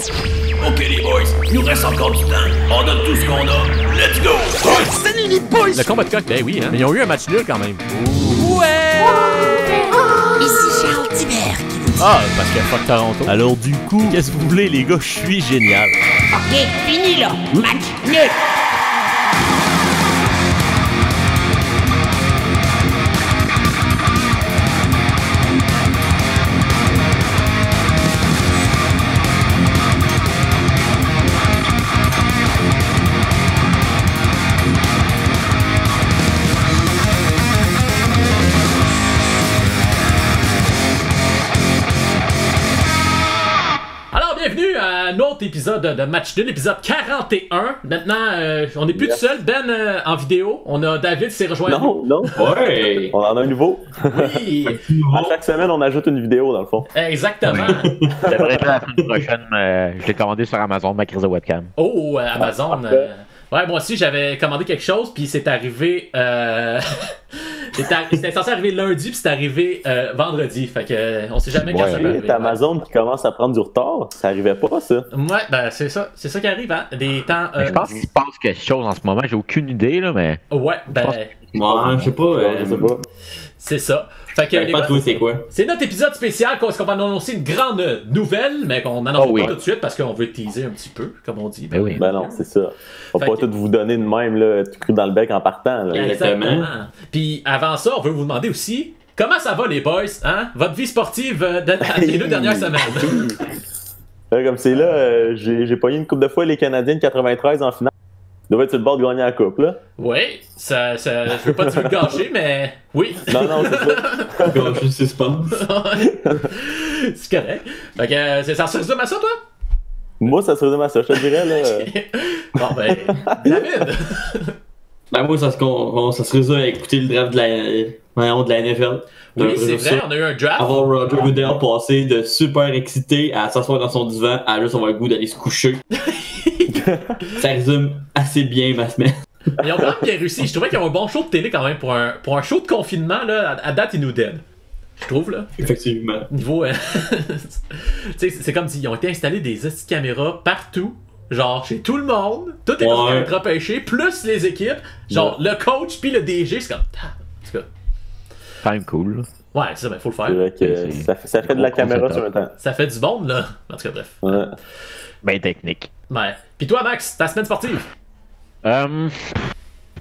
Ok les boys, il nous reste encore du temps. On donne tout ce qu'on a. Let's go! Salut les boys! Le combat de coq, ben oui, hein. Mais ils ont eu un match nul quand même. Ouais! Ici Charles Tiber qui vous dit. Ah, parce que fuck Toronto. Alors du coup, qu'est-ce que vous voulez les gars, je suis génial. Ok, fini là! Match nul! Bienvenue à un autre épisode de Match Nul, l'épisode 41. Maintenant, on n'est plus tout seul. Ben en vidéo. On a David qui s'est rejoint. Non. Ouais. On en a un nouveau. Oui. À chaque semaine, on ajoute une vidéo dans le fond. Exactement. Ça devrait être la semaine prochaine. Je l'ai commandé sur Amazon, ma crise de webcam. Oh, Amazon. Ouais, moi aussi, j'avais commandé quelque chose, puis c'est arrivé. C'était censé arriver lundi, puis c'est arrivé vendredi. Fait que on sait jamais quand ça va arriver. C'est Amazon qui commence à prendre du retard. Ça arrivait pas, ça. Ouais, ben c'est ça. C'est ça qui arrive, hein. Des temps. Je pense qu'il se passe quelque chose en ce moment. J'ai aucune idée, là, mais. Ouais, ben. Moi, je sais pas. Je sais pas. C'est ça. Fait que, pas trouvé c'est quoi. C'est notre épisode spécial qu'on va annoncer une grande nouvelle, mais qu'on n'annonce pas tout de suite parce qu'on veut teaser un petit peu, comme on dit. Ben oui. Ben non, c'est ça. On va pas tout vous donner de même, là, tout cru dans le bec en partant. Là. Exactement. Puis avant ça, on veut vous demander aussi, comment ça va les boys, hein? Votre vie sportive des 2 dernières semaines. Comme c'est là, j'ai pogné une coupe de fois les Canadiens de 93 en finale. Il devait être sur le bord de gagner la coupe, là. Oui, je veux pas te le gâcher, mais oui. Non, c'est ça. Gâcher le suspense. C'est correct. Fait que ça se résume à ça, toi? Moi, ça se résume à ça, je te dirais, là. Bon, ben, David! Ben, moi, ça se résume à écouter le draft de la NFL. Oui, c'est vrai, on a eu un draft. Avoir Roger Goodell passé de super excité à s'asseoir dans son divan à juste avoir le goût d'aller se coucher. Ça résume assez bien ma semaine. Ils ont quand même bien réussi. Je trouvais qu'ils ont un bon show de télé quand même pour un show de confinement. Là, à date, ils nous dead. Je trouve, là. Effectivement. Niveau. Tu sais, c'est comme s'ils ont été installés des petites caméras partout. Genre, chez tout le monde. Tout est dans un repêché, plus les équipes. Genre, le coach puis le DG, c'est comme. En tout cas. Quand même cool. Ouais, c'est ça, ben, faut le faire. C'est vrai que ça fait de la caméra sur un temps. Ça fait du monde, là. En tout cas, bref. Ouais. Ben technique. Ouais. Pis toi, Max, ta semaine sportive? Pas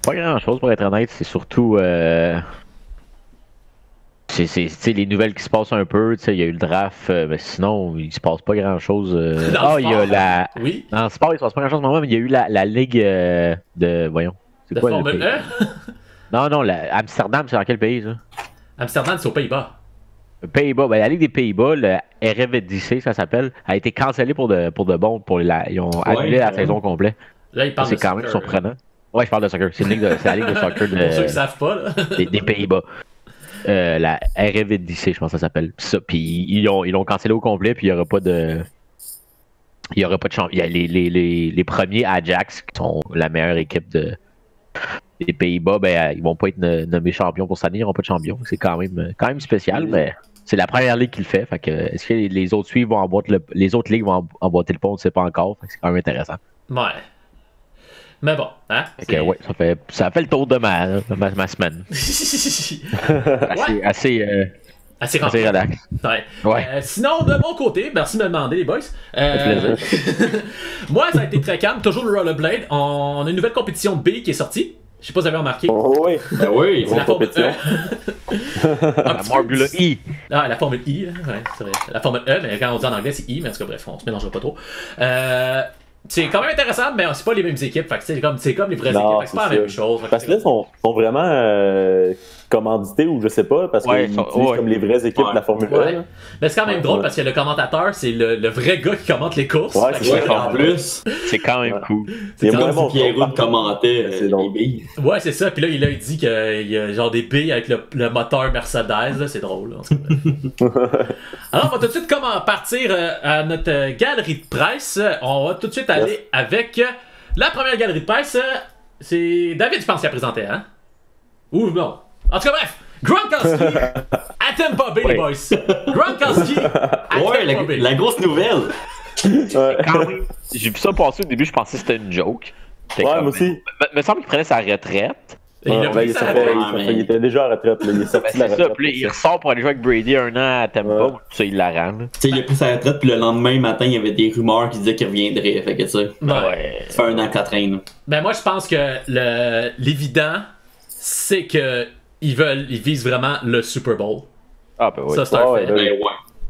grand chose pour être honnête, c'est surtout c'est les nouvelles qui se passent un peu, il y a eu le draft, mais sinon il se passe pas grand chose. Il y a la. Oui. Dans le sport, il se passe pas grand chose en ce moment, mais il y a eu la ligue de. Voyons. C'est de quoi Formule le pays? Non, Amsterdam, c'est dans quel pays ça? Amsterdam, c'est aux Pays-Bas. Pays-Bas, ben, la Ligue des Pays-Bas, le RFDC, ça s'appelle, a été cancellée pour de bon. Ils ont annulé la saison complète. Là, ils parlent c'est de quand soccer, même surprenant. Ouais, je parle de soccer. C'est la Ligue de soccer pour ceux qui savent pas, là. des Pays-Bas. La RFDC, je pense que ça s'appelle. Puis ils l'ont cancellé au complet, puis il n'y aura pas de. Il n'y aura pas de champion. Les premiers Ajax, qui sont la meilleure équipe des Pays-Bas, ben, ils vont pas être nommés champions pour cette année, ils n'auront pas de champion. C'est quand même spécial, mais c'est la première ligue qui le fait. Fait que, est-ce que les autres suivent vont les autres ligues vont emboîter le pont, on ne sait pas encore. Fait que c'est quand même intéressant. Ouais. Mais bon, hein? Okay, ouais, ça fait le tour de ma semaine. Assez relax. Ouais. Sinon, de mon côté, merci de me demander, les boys. Moi, ça a été très calme. Toujours le rollerblade. On a une nouvelle compétition de billes qui est sortie. Je sais pas si vous avez remarqué. Oh, oui. Ben oui. C'est la Formule E. La Formule I. Ah, la Formule I, là. Ouais, c'est vrai. La Formule E, mais quand on dit en anglais, c'est I, mais en tout cas, bref, on se mélangera pas trop. C'est quand même intéressant, mais c'est pas les mêmes équipes. Fait que c'est comme les vraies équipes. C'est pas la même chose. Parce que là, ils sont vraiment commandités ou je sais pas, parce qu'ils utilisent comme les vraies équipes de la Formule 1. Mais c'est quand même drôle parce que le commentateur, c'est le vrai gars qui commente les courses. Ouais, c'est ça. En plus, c'est quand même cool. C'est vraiment Pierrot de commenter les billes. Ouais, c'est ça. Puis là, il dit qu'il y a genre des billes avec le moteur Mercedes. Là, c'est drôle. Alors, on va tout de suite partir à notre galerie de presse. On va tout de suite aller avec la première galerie de presse. C'est David, je pense, qui a présenté, hein? Ou non? En tout cas, bref, Gronkowski à Tampa Bay, les boys. Gronkowski à Tampa Bay. La grosse nouvelle. Ouais. J'ai vu ça passer au début, je pensais que c'était une joke. J'étais Ouais, comme, moi aussi. me semble qu'il prenait sa retraite. Et il a pris sa retraite. retraite. Il était déjà à la retraite. Là. Il est sorti de la C'est ça, retraite. puis là, il ressort pour aller jouer avec Brady un an à Tampa, Ouais. ça, il la rend. là. Tu sais, il a pris sa retraite, puis le lendemain matin, il y avait des rumeurs qui disaient qu'il reviendrait. Fait que ça, Ouais. ça fait un an que ça traîne. Ben moi je pense que l'évident c'est que ils visent vraiment le Super Bowl. Ah, ben oui. Ça c'est un Ouais, fait. ouais.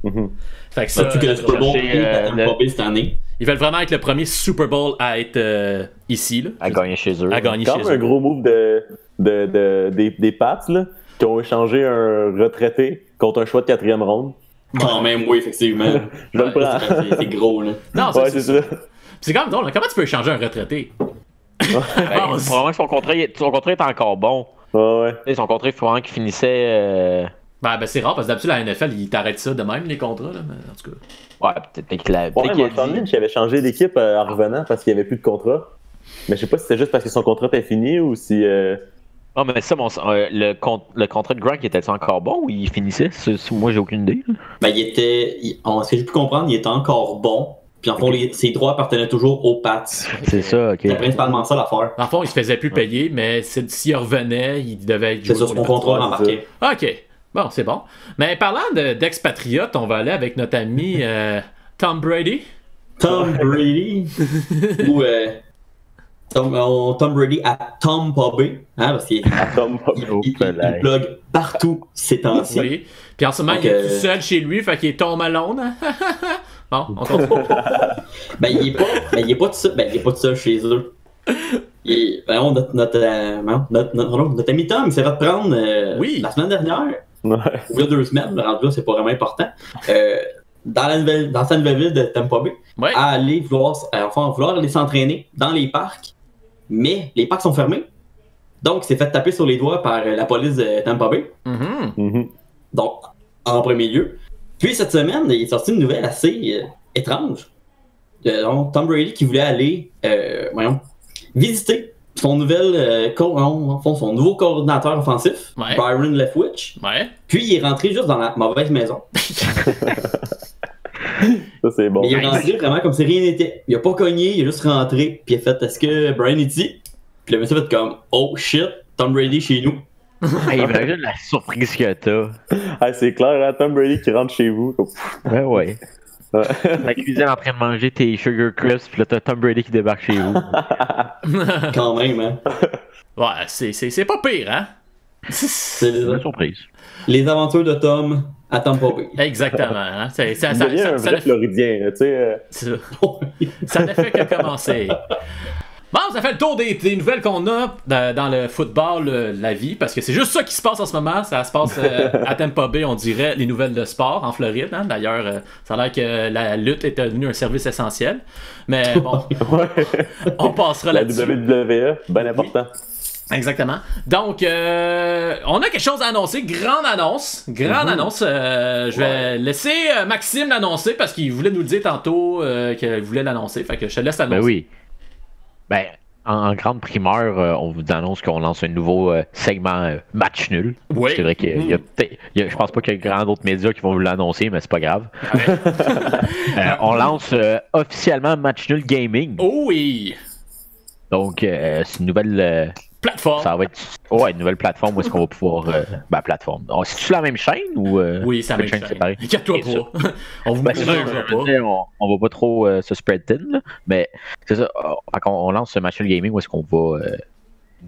Ben ouais. Fait que ça, Surtout que le Super Bowl chercher, est à Tampa Bay cette année. ils veulent vraiment être le premier Super Bowl à être ici là. À gagner chez eux. À gagner Quand chez même un eux. gros move des Pats, là, qui ont échangé un retraité contre un choix de 4e ronde. Quand même, oui, effectivement. Je le prends. C'est gros, là. Non, Ouais, c'est ça. c'est quand même drôle. Comment tu peux échanger un retraité? Ben, probablement que son contrat est encore bon. Ouais. Tu sais, son contrat, il faut vraiment qu'il finissait. Ben c'est rare parce que d'habitude la NFL ils t'arrêtent ça de même les contrats là. Mais en tout cas. Ouais, peut-être qu'il a. Ouais, Peut-être qu'il a Marshawn dit. Lynch avait changé d'équipe en revenant parce qu'il n'y avait plus de contrat. Mais je sais pas si c'était juste parce que son contrat était fini ou si. Ah, mais ça, le contrat de Gronk était encore bon ou il finissait? Moi, j'ai aucune idée. là. Ben, ce que j'ai pu comprendre, il était encore bon. Puis en fond, ses droits appartenaient toujours aux Pats. C'est ça, ok. C'est principalement ça l'affaire. En fond, il se faisait plus payer, mais s'il revenait, il devait être C'est joué sur pour son les contrat ouais, embarqué. OK. Bon, c'est bon. Mais parlant d'expatriotes, on va aller avec notre ami Tom Brady. Tom Brady. Ou Tom Brady à Tampa Bay. Hein, parce qu'il il plug partout ces temps-ci. Oui. Puis en ce moment, Donc, il est tout seul chez lui, fait qu'il est Tom Alone. Bon, on continue. Ben, il est pas tout seul. Ben, il est pas tout seul chez eux. Notre ami Tom, il s'est fait prendre Oui. la semaine dernière. Ouais. Ou il y a 2 semaines, le rendu là, c'est pas vraiment important. Dans sa nouvelle ville de Tampa Bay, Ouais. à aller vouloir aller s'entraîner dans les parcs, mais les parcs sont fermés. Donc, il s'est fait taper sur les doigts par la police de Tampa Bay. Mhm. Mhm. Donc, en premier lieu. Puis, cette semaine, il est sorti une nouvelle assez étrange. Donc, Tom Brady qui voulait aller visiter son nouveau coordinateur offensif, Ouais. Byron Leftwich. Ouais. Puis, il est rentré juste dans la mauvaise maison. Ça, c'est bon. Mais il est rentré vraiment comme si rien n'était. Il a pas cogné, il est juste rentré, puis il a fait est-ce que Brian est ici? Puis le monsieur a fait comme oh shit, Tom Brady chez nous. Hey, imagine la surprise que t'as. Ah, c'est clair, hein, Tom Brady qui rentre chez vous. Ouais, ouais. Ouais. La cuisine en train de manger tes Sugar Crisps, puis là, t'as Tom Brady qui débarque chez vous. Quand même, hein. Ouais, c'est pas pire, hein? C'est Une surprise. les aventures de Tom à Tampa Bay. Exactement. Hein? Ça Il devient un vrai Floridien, tu sais. ça ne fait que commencer. Bon, ça fait le tour des nouvelles qu'on a dans le football, la vie, parce que c'est juste ça qui se passe en ce moment. Ça se passe à Tampa Bay, on dirait, les nouvelles de sport en Floride. Hein? D'ailleurs, ça a l'air que la lutte est devenue un service essentiel. Mais bon, Ouais. on passera La là-dessus. WWE, bien important. Exactement. Donc, on a quelque chose à annoncer. Grande annonce. Je vais laisser Maxime l'annoncer parce qu'il voulait nous le dire tantôt qu'il voulait l'annoncer. Fait que je te laisse l'annoncer. Ben oui. Ben, en grande primeur, on vous annonce qu'on lance un nouveau segment match nul. Oui. C'est vrai qu'il y a peut-être. Je pense pas qu'il y a grand d'autres médias qui vont vous l'annoncer, mais c'est pas grave. On lance officiellement match nul gaming. Oh oui. Donc, c'est une nouvelle. Plateforme. Ça va être une nouvelle plateforme où est-ce qu'on va pouvoir. Plateforme. C'est-tu la même chaîne ou. Oui, c'est la même chaîne chaîne. séparée? Inquiète-toi C'est pas. On vous Ben, c'est ça, mélangera pas. on va pas trop se spread thin, là, mais c'est ça. On lance ce match nul gaming où est-ce qu'on va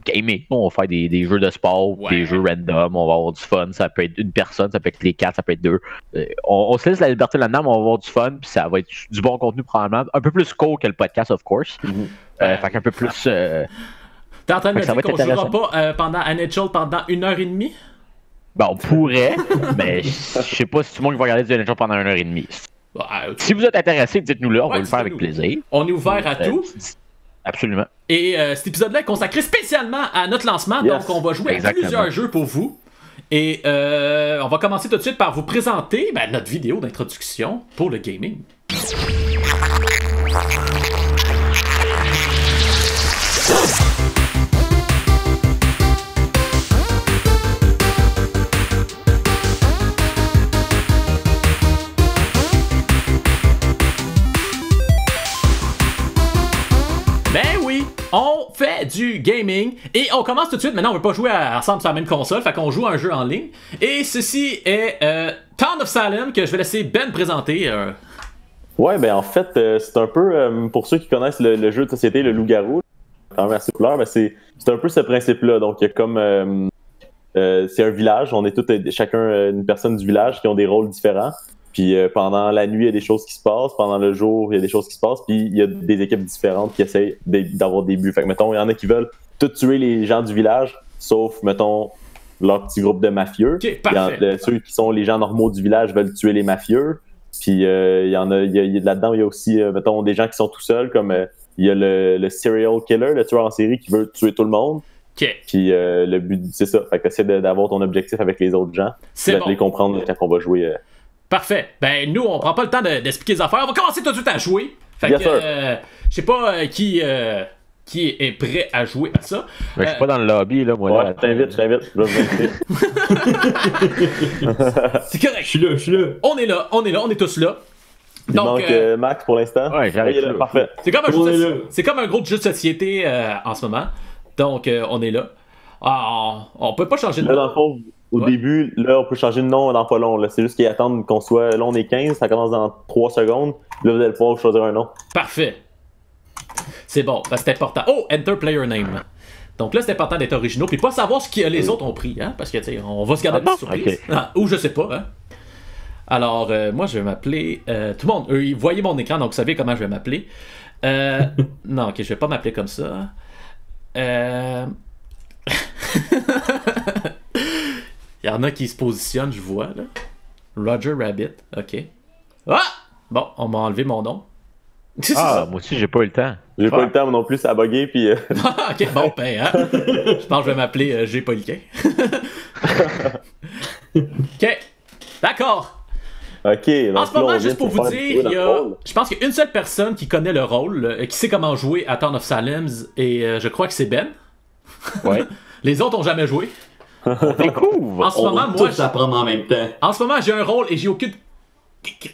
gamer. On va faire des jeux de sport, Ouais. des jeux random, on va avoir du fun. Ça peut être une personne, ça peut être les 4, ça peut être 2. On se laisse la liberté là-dedans, mais on va avoir du fun, puis ça va être du bon contenu probablement. Un peu plus court que le podcast, of course. Fait qu'un peu plus. T'es en train de me Ça dire va être qu'on jouera intéressant. pas pendant NHL pendant 1h30? Ben, on pourrait, mais je sais pas si tout le monde va regarder du NHL pendant 1h30. Si vous êtes intéressé, dites-nous-le, on va le faire avec dites-nous. plaisir. On est ouvert à tout. Absolument. Et cet épisode-là est consacré spécialement à notre lancement. Yes. Donc, on va jouer à Exactement. plusieurs jeux pour vous. Et on va commencer tout de suite par vous présenter notre vidéo d'introduction pour le gaming. fait du gaming et on commence tout de suite. Maintenant, on veut pas jouer ensemble sur la même console, fait qu'on joue à un jeu en ligne. Et ceci est Town of Salem que je vais laisser Ben présenter. Ouais, ben en fait, c'est un peu, pour ceux qui connaissent le jeu de société, le loup-garou, quand même assez couleur, ben c'est un peu ce principe-là. Donc, il y a comme... c'est un village, on est tous chacun une personne du village qui ont des rôles différents. Puis pendant la nuit, il y a des choses qui se passent. Pendant le jour, il y a des choses qui se passent. Puis il y a des équipes différentes qui essayent d'avoir des buts. Fait que, mettons, il y en a qui veulent tout tuer les gens du village, sauf, mettons, leur petit groupe de mafieux. Ok, parfait. Ceux qui sont les gens normaux du village veulent tuer les mafieux. Puis il y en a, là-dedans, il y a aussi, mettons, des gens qui sont tout seuls, comme il y a le serial killer, le tueur en série qui veut tuer tout le monde. Ok. Puis le but, c'est ça. Fait que c'est d'avoir ton objectif avec les autres gens. C'est bon. Les comprendre quand on va jouer. Parfait. Ben, nous, on prend pas le temps d'expliquer les affaires. On va commencer tout de suite à jouer. Fait Bien que, sûr. je sais pas qui est prêt à jouer à ça. Mais je suis pas dans le lobby, là, moi. Ouais, là. je t'invite. Je vais t'inviter. C'est correct. Je suis là. On est là, on est tous là. Il Donc, manque Max pour l'instant. Ouais, j'arrive Il est là, là. parfait. c'est comme, On est là. c'est comme un gros jeu de société en ce moment. Donc, on est là. Ah, on peut pas changer de Là, nom. dans le fond, au Ouais. début, là, on peut changer de nom dans pas long. Là. C'est juste qu'ils attendent qu'on soit. Là, on est 15, ça commence dans 3 secondes. Là, vous allez pouvoir choisir un nom. Parfait. C'est bon, parce que c'est important. Oh, Enter Player Name. Donc là, c'est important d'être originaux, puis pas savoir ce que les autres ont pris, hein, parce que, tu sais, on va se garder Ah une surprise. ok. Ah, ou je sais pas, hein. Alors, moi, je vais m'appeler... tout le monde, vous voyez mon écran, donc vous savez comment je vais m'appeler. Non, ok, je vais pas m'appeler comme ça. Il y en a qui se positionnent, je vois, là. Roger Rabbit, ok. Ah! Bon, on m'a enlevé mon nom. Ah, moi aussi, j'ai pas eu le temps. J'ai pas eu le temps moi non plus, ça a bugué. Puis, Ok, bon, ben, hein. Je pense que je vais m'appeler G. Poliquin. Ok, d'accord. ok. Donc, En ce moment, là, on juste vient pour de vous faire dire, jouer dans il y le a, rôle. je pense qu'il y a une seule personne qui connaît le rôle, qui sait comment jouer à Town of Salem, et je crois que c'est Ben. Ouais. Les autres ont jamais joué. Découvre! En ce On moment, va moi, tous apprendre en même temps. en ce moment, j'ai un rôle et j'ai aucune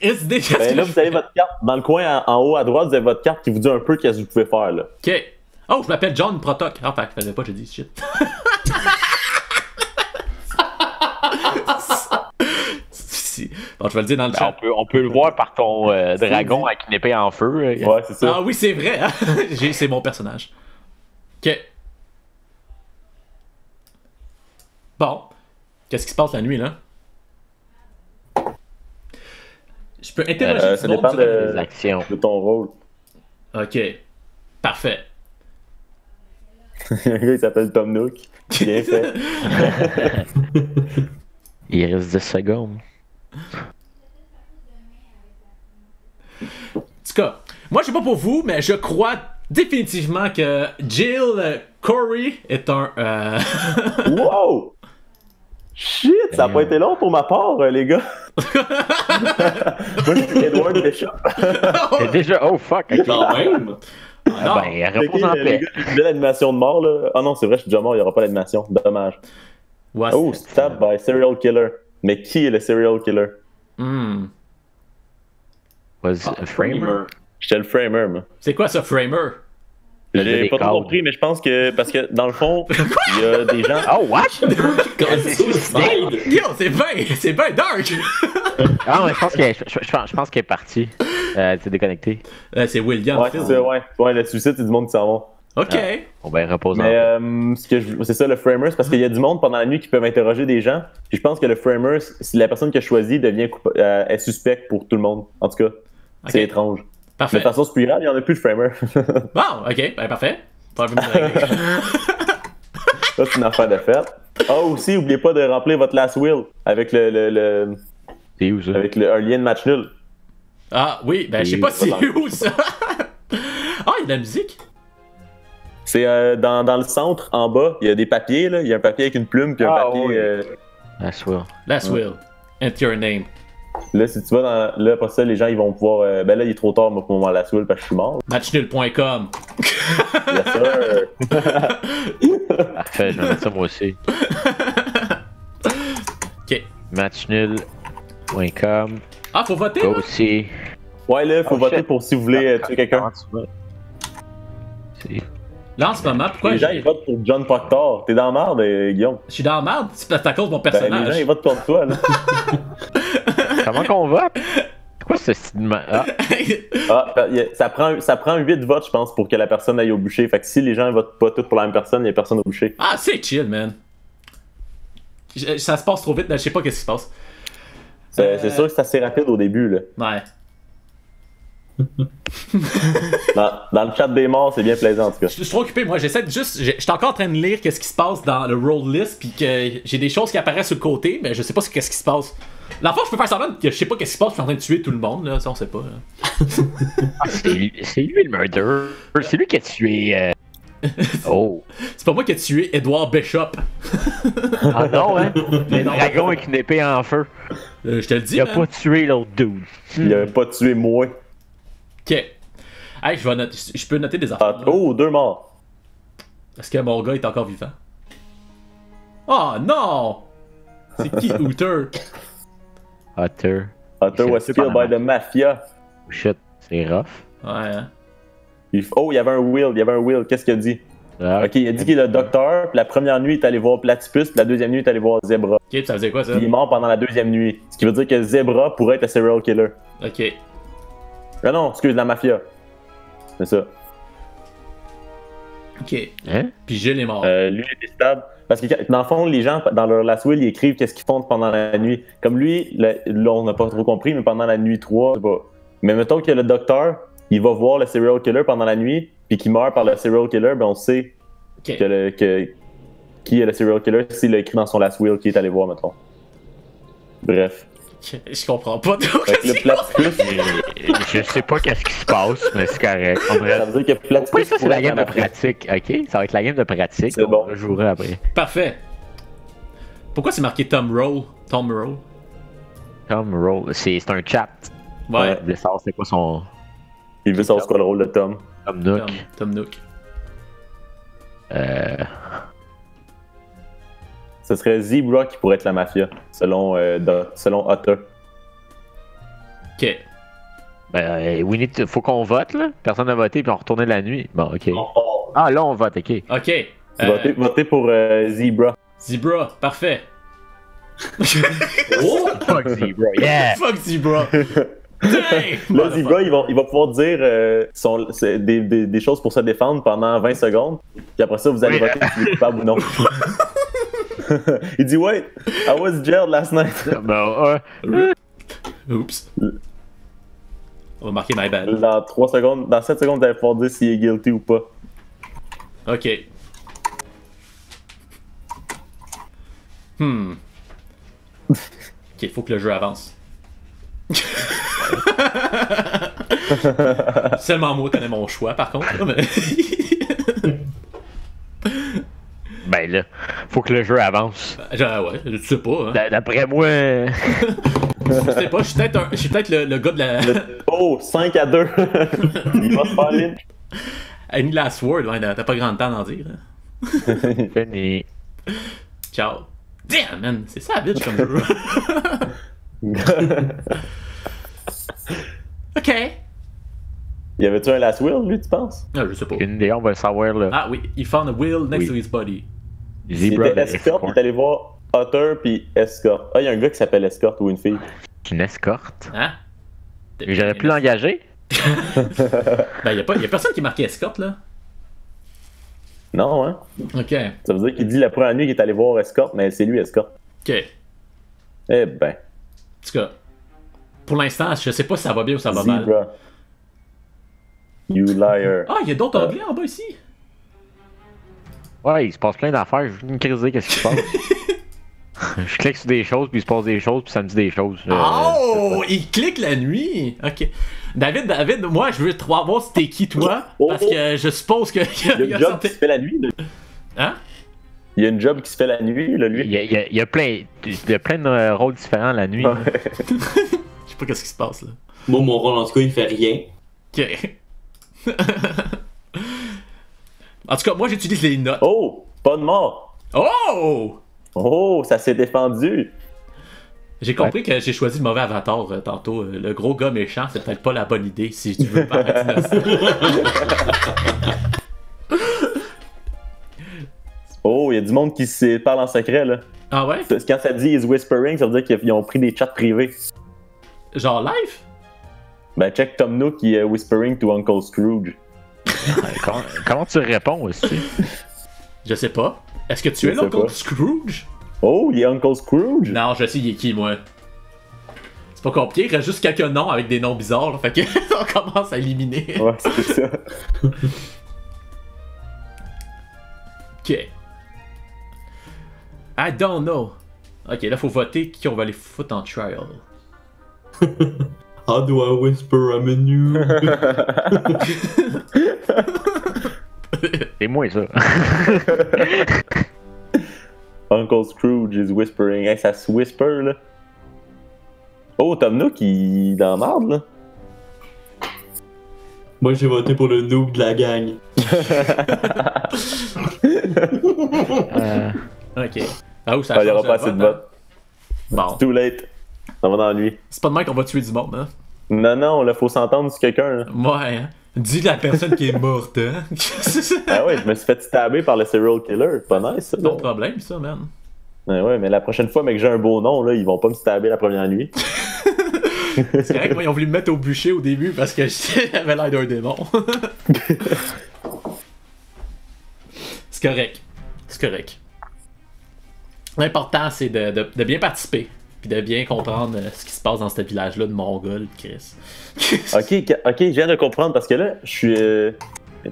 idée de ce Ben, que là, je vous avez fais. votre carte. Dans le coin en haut à droite, vous avez votre carte qui vous dit un peu qu'est-ce que vous pouvez faire. Là. Ok. Oh, je m'appelle John Protoc. Ah, fait que je faisais pas, j'ai dit shit. Si. Bon, je vais le dire dans le Ben, chat. on peut le voir par ton dragon avec une épée en feu. Ouais, c'est ça. Ah oui, c'est vrai, hein? C'est mon personnage. Ok. Bon. Qu'est-ce qui se passe la nuit, là? Je peux interroger ça du monde dépend direct? Les actions. de ton rôle. Ok. Parfait. Un gars, il s'appelle Tom Nook. Bien fait. Il reste 10 secondes. En tout cas, moi, je sais pas pour vous, mais je crois définitivement que Jill Corey est un... Wow! Shit, ça a pas été long pour ma part, les gars. Moi, je suis Edward Bishop. C'est déjà. Oh fuck! ok. Quand même. Ah, ben, repose en Les paix. gars, j'ai déjà l'animation de mort, là. Ah non, c'est vrai, je suis déjà mort, il n'y aura pas d'animation. Dommage. Ouais, Oh, stab by serial killer. Mais qui est le serial killer? Was a framer? J'étais le framer, moi. C'est quoi ce framer? J'ai J'ai des pas trop codes. compris, mais je pense que, parce que dans le fond, il y a des gens. Oh, what? Suicide. Yo, c'est bien dark! Ah, mais je pense qu'elle est partie. C'est déconnecté. C'est William. Ouais, Phil. c'est ça, ouais. Ouais, le suicide, c'est du monde qui s'en va. Ok. On va reposer en Mais paix. c'est ça le framer, c'est parce qu'il y a du monde pendant la nuit qui peuvent interroger des gens. Puis je pense que le framer, si la personne que je choisis devient est suspecte pour tout le monde. En tout cas, c'est étrange. De Parfait. toute façon, c'est plus grave, il n'y en a plus de framer. Bon, ok, ben parfait. Pas envie de me régler. Ça, c'est une affaire de fête. Ah, aussi, n'oubliez pas de remplir votre last will avec C'est où ça? avec un lien de match nul. Ah oui, ben je sais pas si où ça. Ah, il y a de la musique. C'est dans le centre, en bas, il y a des papiers. Là. Il y a un papier avec une plume, puis un Ah, papier. oui. That's well. Last will. Enter your name. Là, si tu vas dans. Là, après ça, les gens ils vont pouvoir. Ben là, il est trop tard moi, pour mon last will parce que je suis mort. Matchnul.com. Yes, sir. Parfait, je vais mettre ça moi aussi. Ok. Matchnul.com. Ah, faut voter, Go là? aussi. Ouais, là, faut Oh, voter shit. pour si vous voulez tuer quelqu'un. C'est- Là, en ce moment, pourquoi Les gens, ils votent pour John Proctor. T'es dans la merde, Guillaume. je suis dans la merde? C'est à cause de mon Ben, personnage. les gens, ils votent contre toi, là. Comment qu'on vote? C'est quoi ce style? Ah, Ça prend 8 votes, je pense, pour que la personne aille au bûcher. Fait que si les gens votent pas tous pour la même personne, il y a personne au bûcher. Ah, c'est chill, man. Ça se passe trop vite, là, je sais pas qu'est-ce qui se passe. C'est sûr que c'est assez rapide au début, là. Ouais. Dans le chat des morts, c'est bien plaisant, en tout cas. Je suis trop occupé, moi, j'essaie de juste. J'étais encore en train de lire qu'est-ce qui se passe dans le roll list, puis que j'ai des choses qui apparaissent sur le côté, mais je sais pas qu'est-ce qui se passe. La fois, je peux faire semblant que je sais pas qu'est-ce qui se passe, je suis en train de tuer tout le monde, là, ça on sait pas. Là. c'est lui le murderer. C'est lui qui a tué. Oh. C'est pas moi qui ai tué Edward Bishop. Ah non, hein? Le dragon avec une épée en feu. Je te le dis. Il a man. pas tué l'autre dude. Il a pas tué moi. Ok. Hey, je peux noter des affaires. Ah, oh, 2 morts. Est-ce que mon gars est encore vivant? Oh non! C'est qui Hooter? Hutter. Hunter was killed by the mafia. Shit, c'est rough. Ouais, hein? Oh, il y avait un Will. Qu'est-ce qu'il a dit? Ah, Ok, il a dit qu'il est le docteur, puis la première nuit, il est allé voir Platypus, puis la deuxième nuit, il est allé voir Zebra. Ok, puis ça veut dire quoi ça? Puis il est mort pendant la deuxième nuit. Ce qui veut dire que Zebra pourrait être un serial killer. Ok. Ah non, excuse, la mafia. C'est ça. Ok. Hein? Puis Gilles est mort. Lui, il est stable. Parce que dans le fond, les gens, dans leur last will, ils écrivent qu'est-ce qu'ils font pendant la nuit. Comme lui, là, on n'a pas trop compris, mais pendant la nuit 3, je sais pas. Mais mettons que le docteur, il va voir le serial killer pendant la nuit, puis qu'il meurt par le serial killer, ben on sait Ok. qui est le serial killer s'il l'a écrit dans son last will qu'il est allé voir, mettons. Bref. Je comprends pas. Fait que le Platypus, Je sais pas qu'est-ce qui se passe, mais c'est correct. On ça veut dire que Pourquoi Platypus ça, c'est pourrait la être game en de Afrique. pratique, ok? Ça va être la game de pratique. C'est bon. On jouera après. Parfait. Pourquoi c'est marqué Tom Roll? Tom Roll? Tom Roll, c'est un chat. Ouais. Je voulais savoir c'est quoi son Il veut savoir c'est quoi le rôle de Tom. Tom Nook. Tom Nook. Ce serait Zebra qui pourrait être la mafia, selon Hutter. Ok. Faut qu'on vote, là. Personne n'a voté, puis on retournait la nuit. Bon, ok. Oh, Ah, là, on vote, ok. Ok. Votez pour Zebra. Zebra, parfait. oh! Fuck Zebra, yeah! Fuck Zebra. Dang! Là, Zebra, il va pouvoir dire des choses pour se défendre pendant 20 secondes. Puis après ça, vous allez voter si vous êtes coupable ou non. Il dit, wait, I was jailed last night. Oups. On va marquer my bad. Dans 3 secondes, dans 7 secondes, vous allez pouvoir dire s'il est guilty ou pas. Ok. Ok, faut que le jeu avance. Seulement moi connais mon choix par contre. Là, mais... Ben là, faut que le jeu avance. Ouais, je sais pas. Hein. D'après moi. Je sais pas, je suis peut-être le gars de la. Oh, 5-2. Il va se faire lynch. Any last word, ouais, t'as pas grand temps d'en dire. Hein. Fini. Ciao. Damn, man, c'est ça, bitch, comme jeu. Ok. Y avait-tu un last will, lui, tu penses? Ah, je sais pas. Une idée, on va le savoir là. Ah oui, he found a will next Oui. to his body. Il Zebra était escort, il est allé voir Hutter puis escort. Ah, il y a un gars qui s'appelle escort ou une fille. Une escorte. Hein? J'aurais pu l'engager. Ben, y a personne qui est marqué escorte, là. Non, hein? Ok. Ça veut dire qu'il dit la première nuit qu'il est allé voir escort, mais c'est lui escort. Ok. Eh ben. En tout cas, pour l'instant, je sais pas si ça va bien ou ça va mal. Zebra. You liar. Ah, il y a d'autres onglets en bas ici. Ouais, il se passe plein d'affaires. Je veux me criser qu'est-ce qui se passe. Je clique sur des choses, puis il se passe des choses, puis ça me dit des choses. Oh! Il clique la nuit! Ok. David, moi, je veux te voir si t'es qui, toi, parce que je suppose que... Il y a une job qui se fait la nuit, là. Hein? Il y a une job qui se fait la nuit, là, lui. Il y a plein de rôles différents la nuit. Ouais. Je sais pas qu'est-ce qui se passe, là. Moi, mon rôle, en tout cas, il fait rien. Ok. En tout cas, moi, j'utilise les notes. Oh! Pas de mort! Oh! Oh! Ça s'est défendu! J'ai compris que j'ai choisi le mauvais avatar tantôt. Le gros gars méchant, c'est peut-être pas la bonne idée si tu veux pas arrêter de ça. y a du monde qui se parle en secret, là. Ah ouais? Quand ça dit is whispering, ça veut dire qu'ils ont pris des chats privés. Genre live? Ben, check Tom Nook qui est whispering to Uncle Scrooge. Comment tu réponds aussi? Je sais pas. Est-ce que tu es Je sais l'Uncle pas. Scrooge? Oh, il est Uncle Scrooge? Non, je sais il est qui, moi. C'est pas compliqué, il reste juste quelques noms avec des noms bizarres, là, fait que on commence à éliminer. Ouais, c'est ça. Ok. I don't know. Ok, là, faut voter qui on va aller foutre en trial. How do I whisper I'm in you? C'est moi, ça. Uncle Scrooge is whispering. Hey, ça se whisper, là. Oh, Tom Nook, il est dans la merde, là. Moi, j'ai voté pour le noob de la gang. Ok. Ah, où ça Il n'y aura change pas le assez de vote, votes. hein? Bon. Too late. Ça va dans la nuit. C'est pas de même qu'on va tuer du monde, hein? Non, là, faut s'entendre sur quelqu'un, là. Ouais, hein? Dis la personne qui est morte, hein? Ah ouais, je me suis fait stabber par le serial killer. Pas nice, ça. Ton problème, ça, man. Ouais, mais la prochaine fois, mec, j'ai un beau nom, là, ils vont pas me stabber la première nuit. C'est correct, moi, ils ont voulu me mettre au bûcher au début parce que j'avais l'air d'un démon. C'est correct. C'est correct. L'important, c'est de bien participer. Puis de bien comprendre ce qui se passe dans ce village-là de Mongol, Chris. ok, je viens de comprendre parce que là, je suis.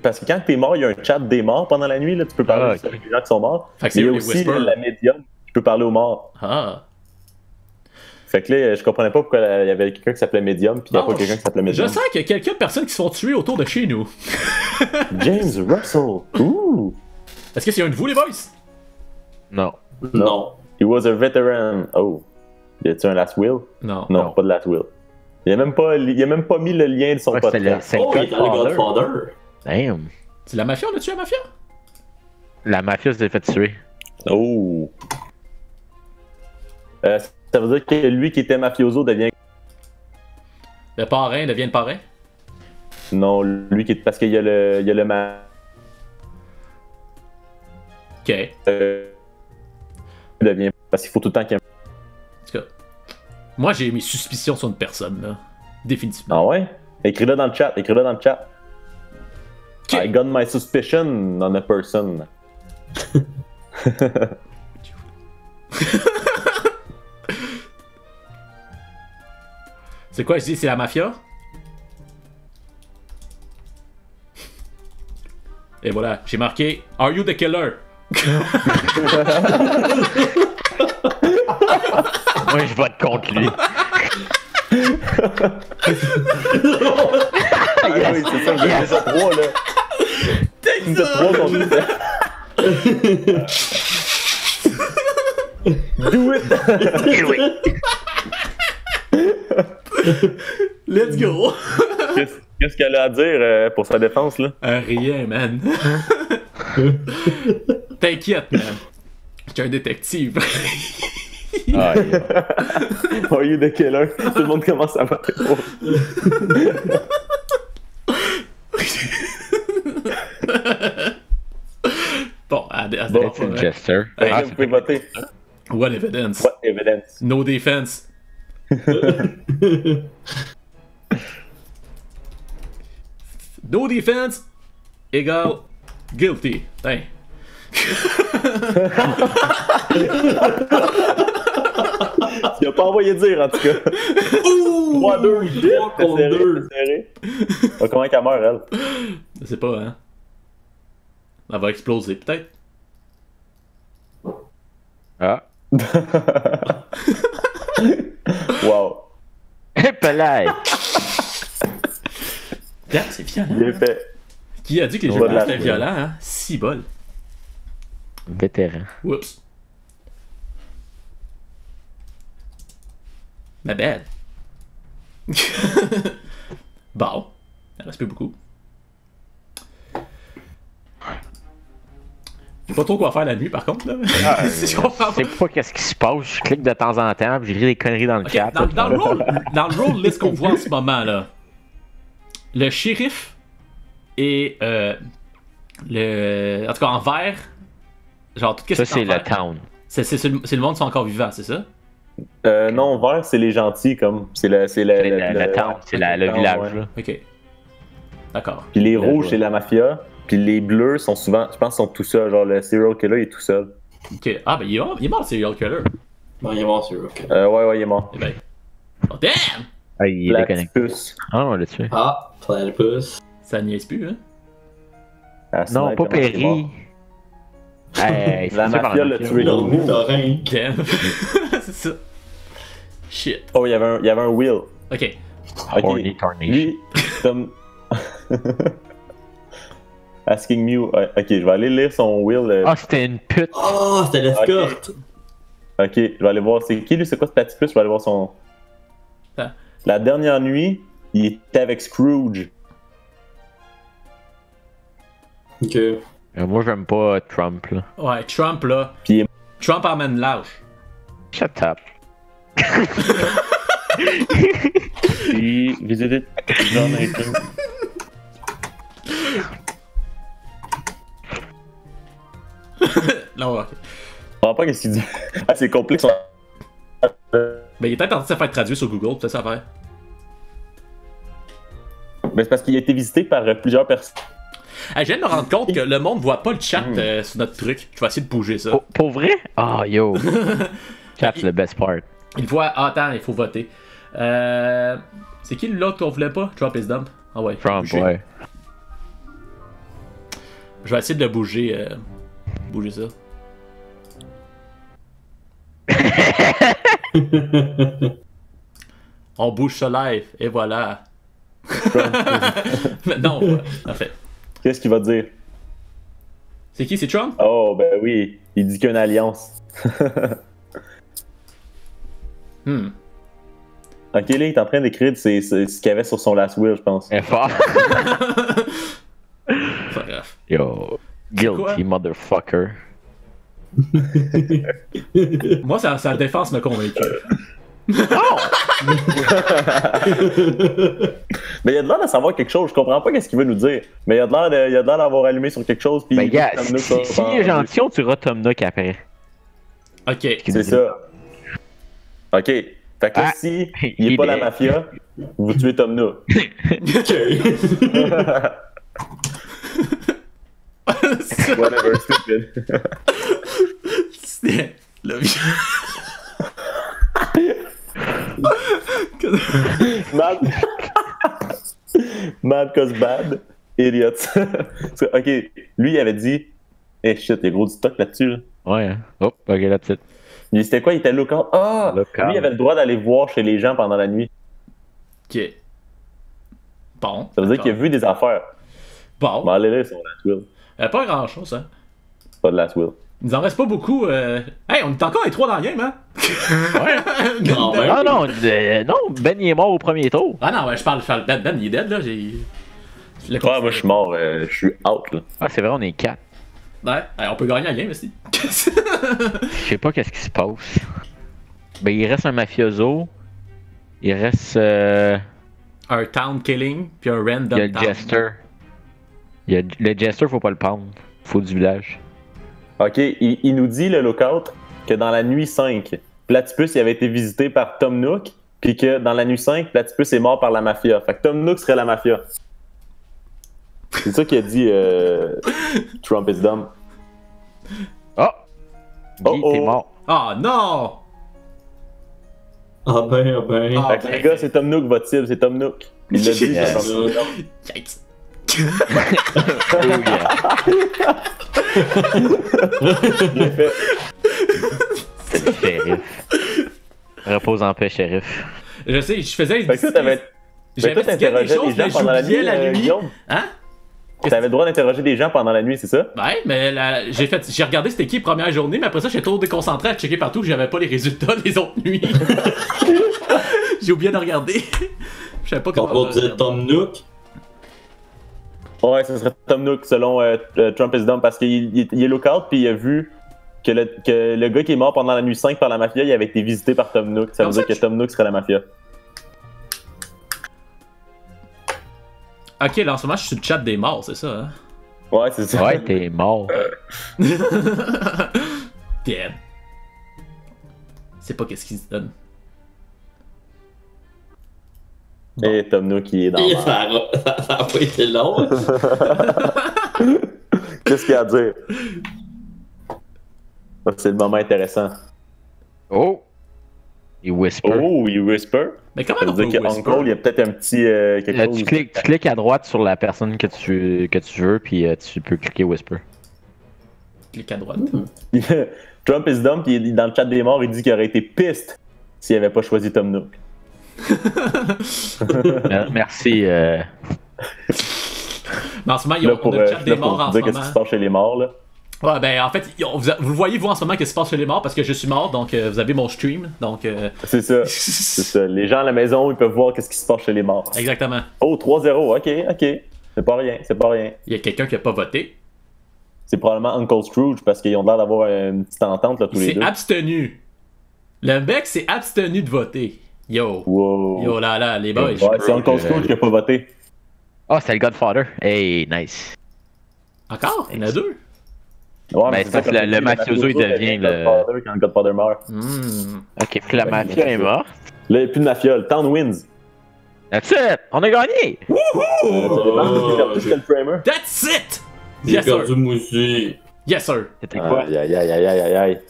Parce que quand t'es mort, il y a un chat des morts pendant la nuit, là, tu peux parler Ah, ok. avec les gens qui sont morts. Fait que c'est Mais il y a eux, les aussi whispers. la médium qui peut parler aux morts. Ah. Fait que là, je comprenais pas pourquoi il y avait quelqu'un qui s'appelait médium, puis il y a Non, pas quelqu'un qui s'appelait Je médium. sens qu'il y a quelques personnes qui se font tuer autour de chez nous. James Russell. Ouh. Est-ce que c'est un de vous, les boys? Non. Non. He was a veteran. Oh. Y a-tu un last will? Non. Non, pas de last will. Il a même pas mis le lien de son Ouais, c'était podcast. le Oh, il est dans le Godfather. Godfather. Damn. C'est la mafia, on a tué la mafia? La mafia s'est fait tuer. Oh. Ça veut dire que lui qui était mafioso devient. Le parrain devient le parrain? Non, lui qui est. Parce qu'il y a le Ok. devient. Parce qu'il faut tout le temps qu'il y ait. En tout cas, moi j'ai mes suspicions sur une personne, là. Définitivement. Ah ouais? Écris-le dans le chat. Ok. I got my suspicion on a person. C'est quoi, je dis, c'est la mafia? Et voilà, j'ai marqué Are you the killer? Moi, je vote contre lui. Ah oui, c'est ça, vous êtes trois, là. Vous êtes trois contre lui. Do it! Let's go! Qu'est-ce qu'elle a à dire pour sa défense, là? Rien, man. T'inquiète, man. Je suis un détective. Ah, yeah. Are you the killer? Tout le monde commence à voter pour. Bon, à Bon, C'est une jester. Fait que Ah, vous pouvez voter. What evidence? What evidence? No defense. No defense égale guilty. Hey. Il a pas envoyé dire, en tout cas. 3-2, shit! 3 contre C'est serré, 2. c'est serré. Comment qu'elle meurt, elle? Je sais pas, hein. Elle va exploser, peut-être. Ah. Wow. Et pelay. Regarde, c'est violent. Bien fait. Qui a dit que les On jeux va de la étaient jouer. violents, hein? 6 bols. Vétéran. Oups. Ma bad. Bon. Il reste plus beaucoup. Je sais pas trop quoi faire la nuit, par contre, là. Si je comprends Je pas. sais pas qu'est-ce qui se passe. Je clique de temps en temps, puis j'écris des conneries dans le Ok, chat. dans le roll list qu'on voit en ce moment, là, le shérif et le. En tout cas, en vert, Genre, tout ce Ça, qui est c'est le enfer. town. C'est le monde qui sont encore vivants, c'est ça? Non, vert, c'est les gentils, comme. C'est Le town, c'est le town, village, ouais. là. Ok. D'accord. Puis les Village, rouges, ouais. c'est la mafia. Puis les bleus sont souvent, je pense, sont tout seuls. Genre, le serial killer est tout seul. Ok. Ah, ben il est mort, le serial killer. Bon, il est mort sur ok. Ouais, il est mort. Eh ben. Oh, damn! Ah, il est déconnecté. Platypus. Ah, on l'a tué. Ah, platypus. Ça niaise plus, hein? Ah, sinon, Non, pas comment il est mort? Perry. Hey, La c'est tué par mafia l'a tué. L'ornithorynque. Damn. C'est ça. Shit. Oh, il y avait un Will. Ok. Ok. Ornithornation. Lui, comme. Asking Mew. Ouais, ok, je vais aller lire son Will. Ah, c'était une pute. Oh, c'était l'escorte. Ok, je vais aller voir. C'est qui lui? C'est quoi ce platypus? Je vais aller voir son. Ah. La dernière nuit, il était avec Scrooge. Ok. Moi, j'aime pas Trump, là. Ouais, Trump, là. Puis il est- Trump emmène lâche. Shut up. Puis, visiter John Nathan. Non, ok. Je comprends pas qu'est-ce qu'il dit. Ah, c'est complexe. Ben, il est peut-être en train de se faire traduire sur Google, peut-être ça faire. Mais c'est parce qu'il a été visité par plusieurs personnes. Hey, je viens de me rendre compte que le monde voit pas le chat sur notre truc. Je vais essayer de bouger ça. Pour vrai? Ah, yo. That's the best part. Il voit. Ah, attends, il faut voter. C'est qui l'autre qu'on voulait pas? Trump is dumb. Ah ouais. Trump, bouger. ouais. Je vais essayer de le bouger. Bouger ça. On bouge ça live, et voilà. Non, en fait. Qu'est-ce qu'il va dire? C'est qui? C'est Trump? Oh, ben oui. Il dit qu'il y a une alliance. Hmm. Ok, là, il est en train d'écrire ce qu'il y avait sur son last will, je pense. Elle est fort. C'est pas grave. Yo. quoi? Guilty motherfucker. Moi, sa défense m'a convaincu. Mais il a de l'air de savoir quelque chose. Je comprends pas qu'est-ce qu'il veut nous dire. Mais il a de l'air d'avoir allumé sur quelque chose. Puis Ben, gars, Tom Nook si il est gentil, on tuera Tom Nook après. Ok. C'est ça. Ok. Fait que Ah, si il est pas la mafia, vous tuez Tom Nook. Whatever, stupid. C'est le Mad. Mad cause bad. Idiots. Ok, lui il avait dit. Eh shit, il y a gros du stock là-dessus. Là. Ouais, hein. Oh, ok, là, petite. C'était quoi? Il était local. Ah! Local. Lui il avait le droit d'aller voir chez les gens pendant la nuit. Ok. Bon. Ça veut dire qu'il a vu des affaires. Bon. Bon, allez là, son last will. Pas grand chose, hein. Pas de last will. Il nous en reste pas beaucoup. Hey, on est encore les 3 dans le game, hein? Non, ben. Ah non, non, Ben il est mort au premier tour. Ah non, ouais, je parle Ben, il est dead, là. J'ai. Ouais, moi je suis mort, je suis out là. Ah, c'est vrai, on est 4. Ouais, hey, on peut gagner la game, aussi. Je sais pas qu'est-ce qui se passe. Ben, il reste un mafioso. Il reste. Un town killing, puis un Il y random a le town. Jester. Le Jester, faut pas le prendre. Faut du village. Ok, il nous dit le lookout que dans la nuit 5, Platypus il avait été visité par Tom Nook, puis que dans la nuit 5, Platypus est mort par la mafia. Fait que Tom Nook serait la mafia. C'est ça qu'il a dit Trump is dumb. Oh! Oh, Guy, oh. t'es mort. Ah non! Ah ben, ah ben. Ah. Fait que les gars, c'est Tom Nook votre cible, c'est Tom Nook. Il l'a dit, Yes. c'est Tom Nook. Yikes. Oh yeah. Bien fait. C'est le shérif. Repose en paix, shérif. Je sais, je faisais. Fait que toi, t'avais. Fait que toi, J'investiguais des t'interrogeais choses, des mais gens pendant la j'oubliais nuit, la nuit. Guillaume? Hein? T'avais le droit d'interroger des gens pendant la nuit, c'est ça? Ouais, mais j'ai regardé c'était qui première journée, mais après ça, j'étais trop déconcentré à checker partout que j'avais pas les résultats des autres nuits. J'ai oublié de regarder. Je savais pas On comment. peut dire Tom Nook. Ouais, ce serait Tom Nook selon Trump is dumb parce qu'il est lookout puis il a vu que le gars qui est mort pendant la nuit 5 par la mafia, il avait été visité par Tom Nook. Ça veut dire que Tom Nook serait la mafia. Ok, là en ce moment, je suis sur le chat des morts, c'est ça, hein? Ouais, c'est ça. Ouais, t'es mort. Dead. C'est pas qu'est-ce qu'il se donne. Et Tom Nook qui est dans Et la ça a pas été long. Qu'est-ce qu'il y a à dire? Ça, c'est le moment intéressant. Oh! Il whisper. Oh, il whisper. Mais comment Ça on veut peut dire que whisper? Uncle, il y a peut-être un petit quelque chose. Tu cliques à droite sur la personne que tu veux, puis tu peux cliquer whisper. Clique à droite. Trump is dumb, puis dans le chat des morts, il dit qu'il aurait été piste s'il avait pas choisi Tom Nook. Merci. Mais en ce moment, ils Là, ont pour, le chat des là, pour morts en ce dire qu'est-ce qui moment. se passe chez les morts, là. Ouais, ben en fait, vous le voyez vous en ce moment qu'est-ce qui se passe chez les morts parce que je suis mort, donc vous avez mon stream, donc. C'est ça. C'est ça. Les gens à la maison, ils peuvent voir qu'est-ce qui se passe chez les morts. Exactement. Oh, 3-0, ok. C'est pas rien, c'est pas rien. Il y a quelqu'un qui a pas voté. C'est probablement Uncle Scrooge parce qu'ils ont l'air d'avoir une petite entente, là, tous Il les s'est deux. abstenu. Le mec s'est abstenu de voter. Yo. Wow. Yo là, les boys. Ouais, c'est Uncle Scrooge qui a pas voté. Oh, c'est le Godfather. Hey, nice. Encore? Il y en a deux. Ouais, Ben, c'est ça, parce que comme le tu dis, mafioso, il devient le- Godfather quand le Godfather meurt. Ok, puis la mafia est morte. Là, il n'y a plus de mafia. Le town wins. That's it! On a gagné! C'était le primer. That's it! J'ai Yes, sir. perdu moi aussi. Yes, sir. C'était quoi? Aïe, aïe, aïe, aïe, aïe, aïe.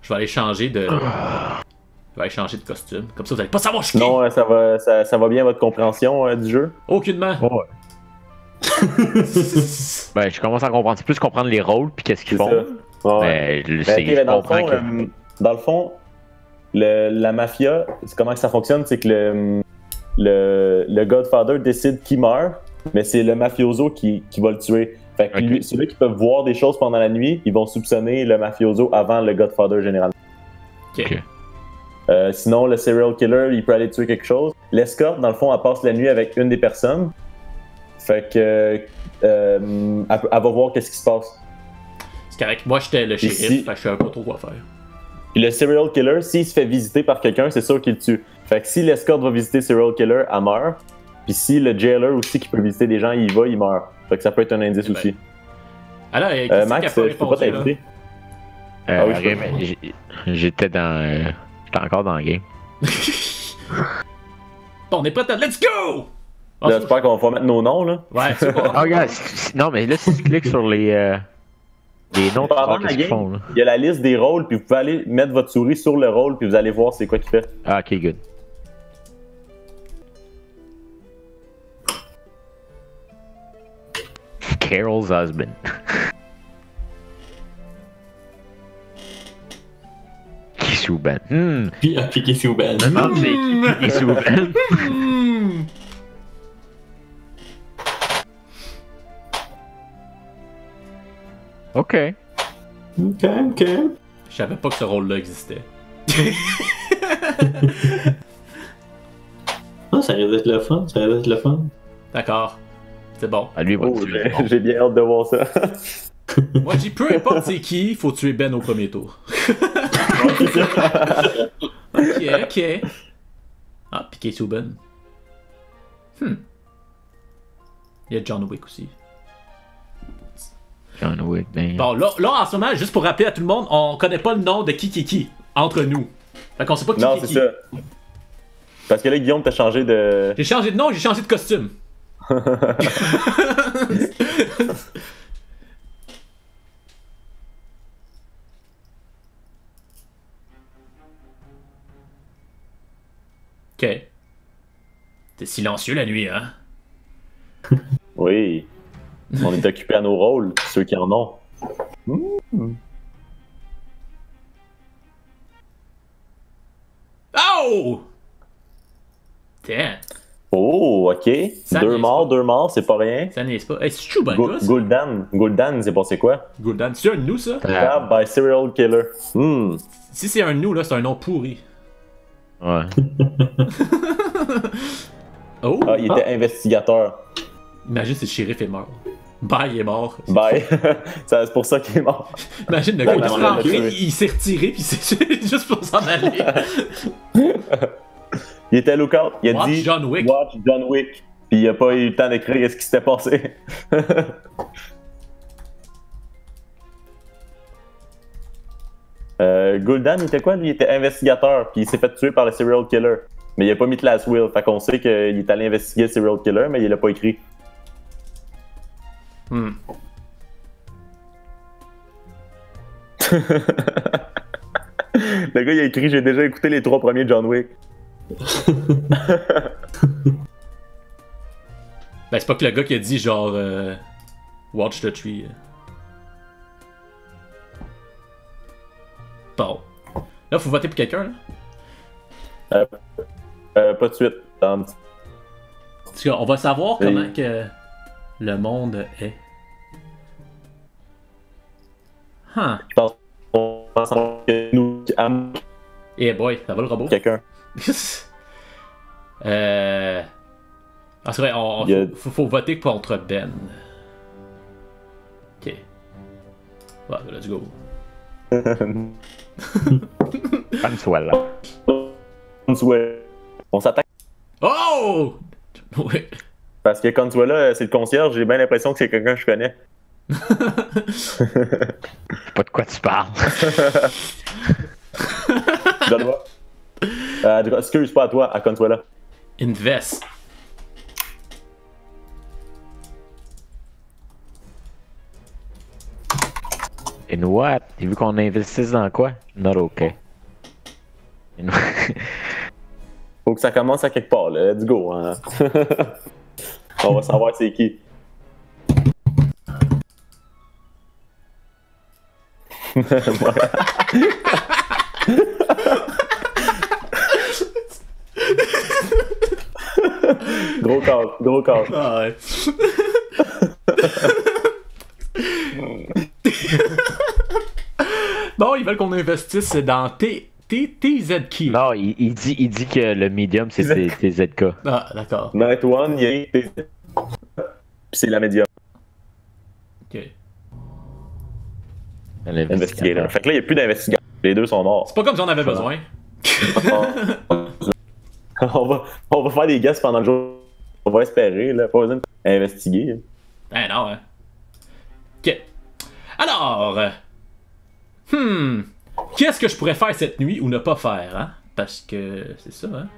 Je vais aller changer de. Je vais aller changer de costume. Comme ça, vous allez pas savoir je suis qui. Non, ça va bien votre compréhension du jeu? Aucunement. Ouais. Ben, je commence à comprendre. C'est plus comprendre les rôles puis qu'est-ce qu'ils C'est font. ça. Ouais. Ben, Ben, ok, je dans le comprends fond, que. dans le fond, la mafia, c'est comment que ça fonctionne, c'est que le Godfather décide qui meurt, mais c'est le mafioso qui va le tuer. Fait que Ok. ceux qui peuvent voir des choses pendant la nuit, ils vont soupçonner le mafioso avant le Godfather généralement. Ok. Sinon, le serial killer, il peut aller tuer quelque chose. L'escorte, dans le fond, elle passe la nuit avec une des personnes. Fait que elle va voir qu'est-ce qui se passe. C'est correct. Moi, j'étais le shérif, Ici. fait que je savais pas trop quoi faire. Puis le serial killer, s'il se fait visiter par quelqu'un, c'est sûr qu'il le tue. Fait que si l'escorte va visiter le serial killer, elle meurt. Puis si le jailer aussi qui peut visiter des gens, il y va, il meurt. Fait que ça peut être un indice Eh ben, aussi. Alors, qu'est-ce qu'il Max, a je pas peux pas répondu, là? t'inviter. Ah oui, je Ok, mais j'étais dans. J'étais encore dans le game. Bon, on est prêts à. Let's go! Ah, J'espère qu'on va pas mettre nos noms, là. Ouais, c'est quoi? Oh, regarde, non, mais là, si tu cliques sur les noms, tu vas Pendant voir la qu'est-ce qu'ils game, font. Là. il y a la liste des rôles, puis vous pouvez aller mettre votre souris sur le rôle, puis vous allez voir c'est quoi qu'il fait. Ah, ok, good. Carol's husband. Kisuban. Puis il a piqué sous belle. Non, c'est qui Kisuban? Hmm. Ok. Ok. Je savais pas que ce rôle-là existait. Ah, ça risque d'être le fun. Ça risque d'être le fun. D'accord. C'est bon. Ah, lui, il va Oh, tuer. j'ai bien hâte de voir ça. Moi, je dis peu importe c'est qui, faut tuer Ben au premier tour. Ok. Ah, piqué sous Ben. Il y a John Wick aussi. John Wick, ben. Bon, là, en ce moment, juste pour rappeler à tout le monde, on connaît pas le nom de qui entre nous. Fait qu'on sait pas qui Non, est c'est qui. ça. Parce que là, Guillaume, t'as changé de. J'ai changé de nom, j'ai changé de costume. Ok. T'es silencieux la nuit, hein? Oui. On est occupé à nos rôles, ceux qui en ont. Oh! Tiens, Oh, ok. Ça Deux niaise morts, c'est pas rien. ça n'est pas. Hey, c'est Chewbacca, ça? Gul'dan, c'est passé quoi? Gul'dan. C'est un de nous, ça? Stabbed by serial killer. Si c'est un de nous, là, c'est un nom pourri. Ouais. Oh! Ah, il était investigateur. Imagine si le shérif est mort. Bye, il est mort. Bye. C'est pour ça qu'il est mort. Imagine le gars, il La est maman rentré, l'a tué. il s'est retiré, puis c'est juste pour s'en aller. Il était lookout. Il a Watch dit John Wick. Watch John Wick. Puis il a pas eu le temps d'écrire ce qui s'était passé. Gul'dan, il était quoi? Lui, il était investigateur, puis il s'est fait tuer par le serial killer. Mais il a pas mis de last will, fait qu'on sait qu'il est allé investiguer le serial killer, mais il l'a pas écrit. Hmm. Le gars, il a écrit « J'ai déjà écouté les 3 premiers John Wick. » Ben, c'est pas que le gars qui a dit genre Watch the tree. Bon. Là, faut voter pour quelqu'un, là. Pas de suite. Parce qu'on va savoir comment que le monde est. Huh. Je pense qu'on va savoir que nous, Eh boy, ça va le robot? quelqu'un. Ah, c'est vrai, faut voter contre Ben. Ok. Ouais, let's go. Consuela. On s'attaque Oh! Ouais. parce que Consuela, c'est le concierge, j'ai bien l'impression que c'est quelqu'un que je connais. Je sais pas de quoi tu parles. Donne-moi. Excuse pas à toi, à Consuela. Invest. In what? Tu veux qu'on investisse dans quoi? Not okay. Faut que ça commence à quelque part, là. Let's go. Hein. On va savoir c'est qui. Gros corps, gros corps. Ah ouais. Bon, ils veulent qu'on investisse dans TZK. Non, il dit que le medium c'est TZK. Ah, d'accord. Night One, il y a puis c'est la médium. Ok. Investigator. Fait que là, il n'y a plus d'investigateurs. Les deux sont morts. C'est pas comme si on avait besoin. on va faire des guesses pendant le jour. On va espérer, là. Pas besoin d'investiguer. Ben non, hein. Ok. Alors. Qu'est-ce que je pourrais faire cette nuit ou ne pas faire, hein? Parce que c'est ça, hein?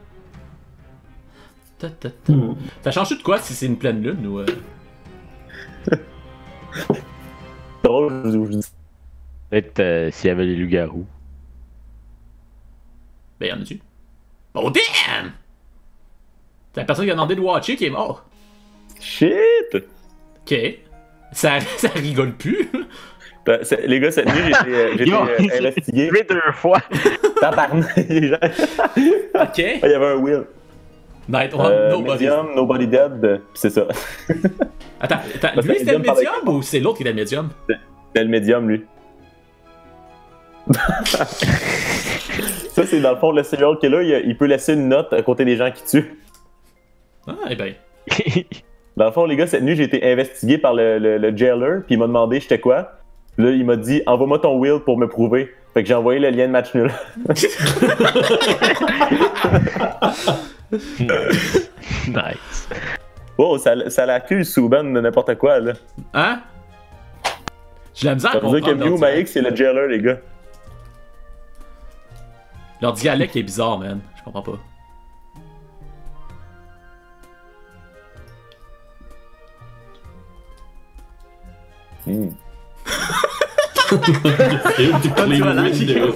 Ça change de quoi si c'est une pleine lune ou. Drôle, je vous dis. Peut-être s'il y avait les loups-garous. Ben y'en a-tu? Oh damn! C'est la personne qui a demandé de watcher qui est mort. Shit! Ok. Ça rigole plus. Les gars, cette nuit, j'étais investigué. 2 fois! Tabarnak, les gens. Ok. Il y avait un Will. Night One, Nobody. Medium, Nobody Dead, pis c'est ça. Attends, lui c'était le médium ou c'est l'autre qui était le médium? C'était le médium, lui. Ça, c'est dans le fond, le serial killer, il peut laisser une note à côté des gens qui tuent. Ah, eh ben. Dans le fond, les gars, cette nuit, j'ai été investigué par le jailer, puis il m'a demandé j'étais quoi. Puis là, il m'a dit envoie-moi ton will pour me prouver. Fait que j'ai envoyé le lien de match nul. Nice. Wow, ça l'accuse Souban de n'importe quoi, là. Hein? J'ai la misère à Ça veut dire que comprendre Mew Maïk, c'est le jailer, les gars. leur dialecte est bizarre, man. Je comprends pas. Les Windows.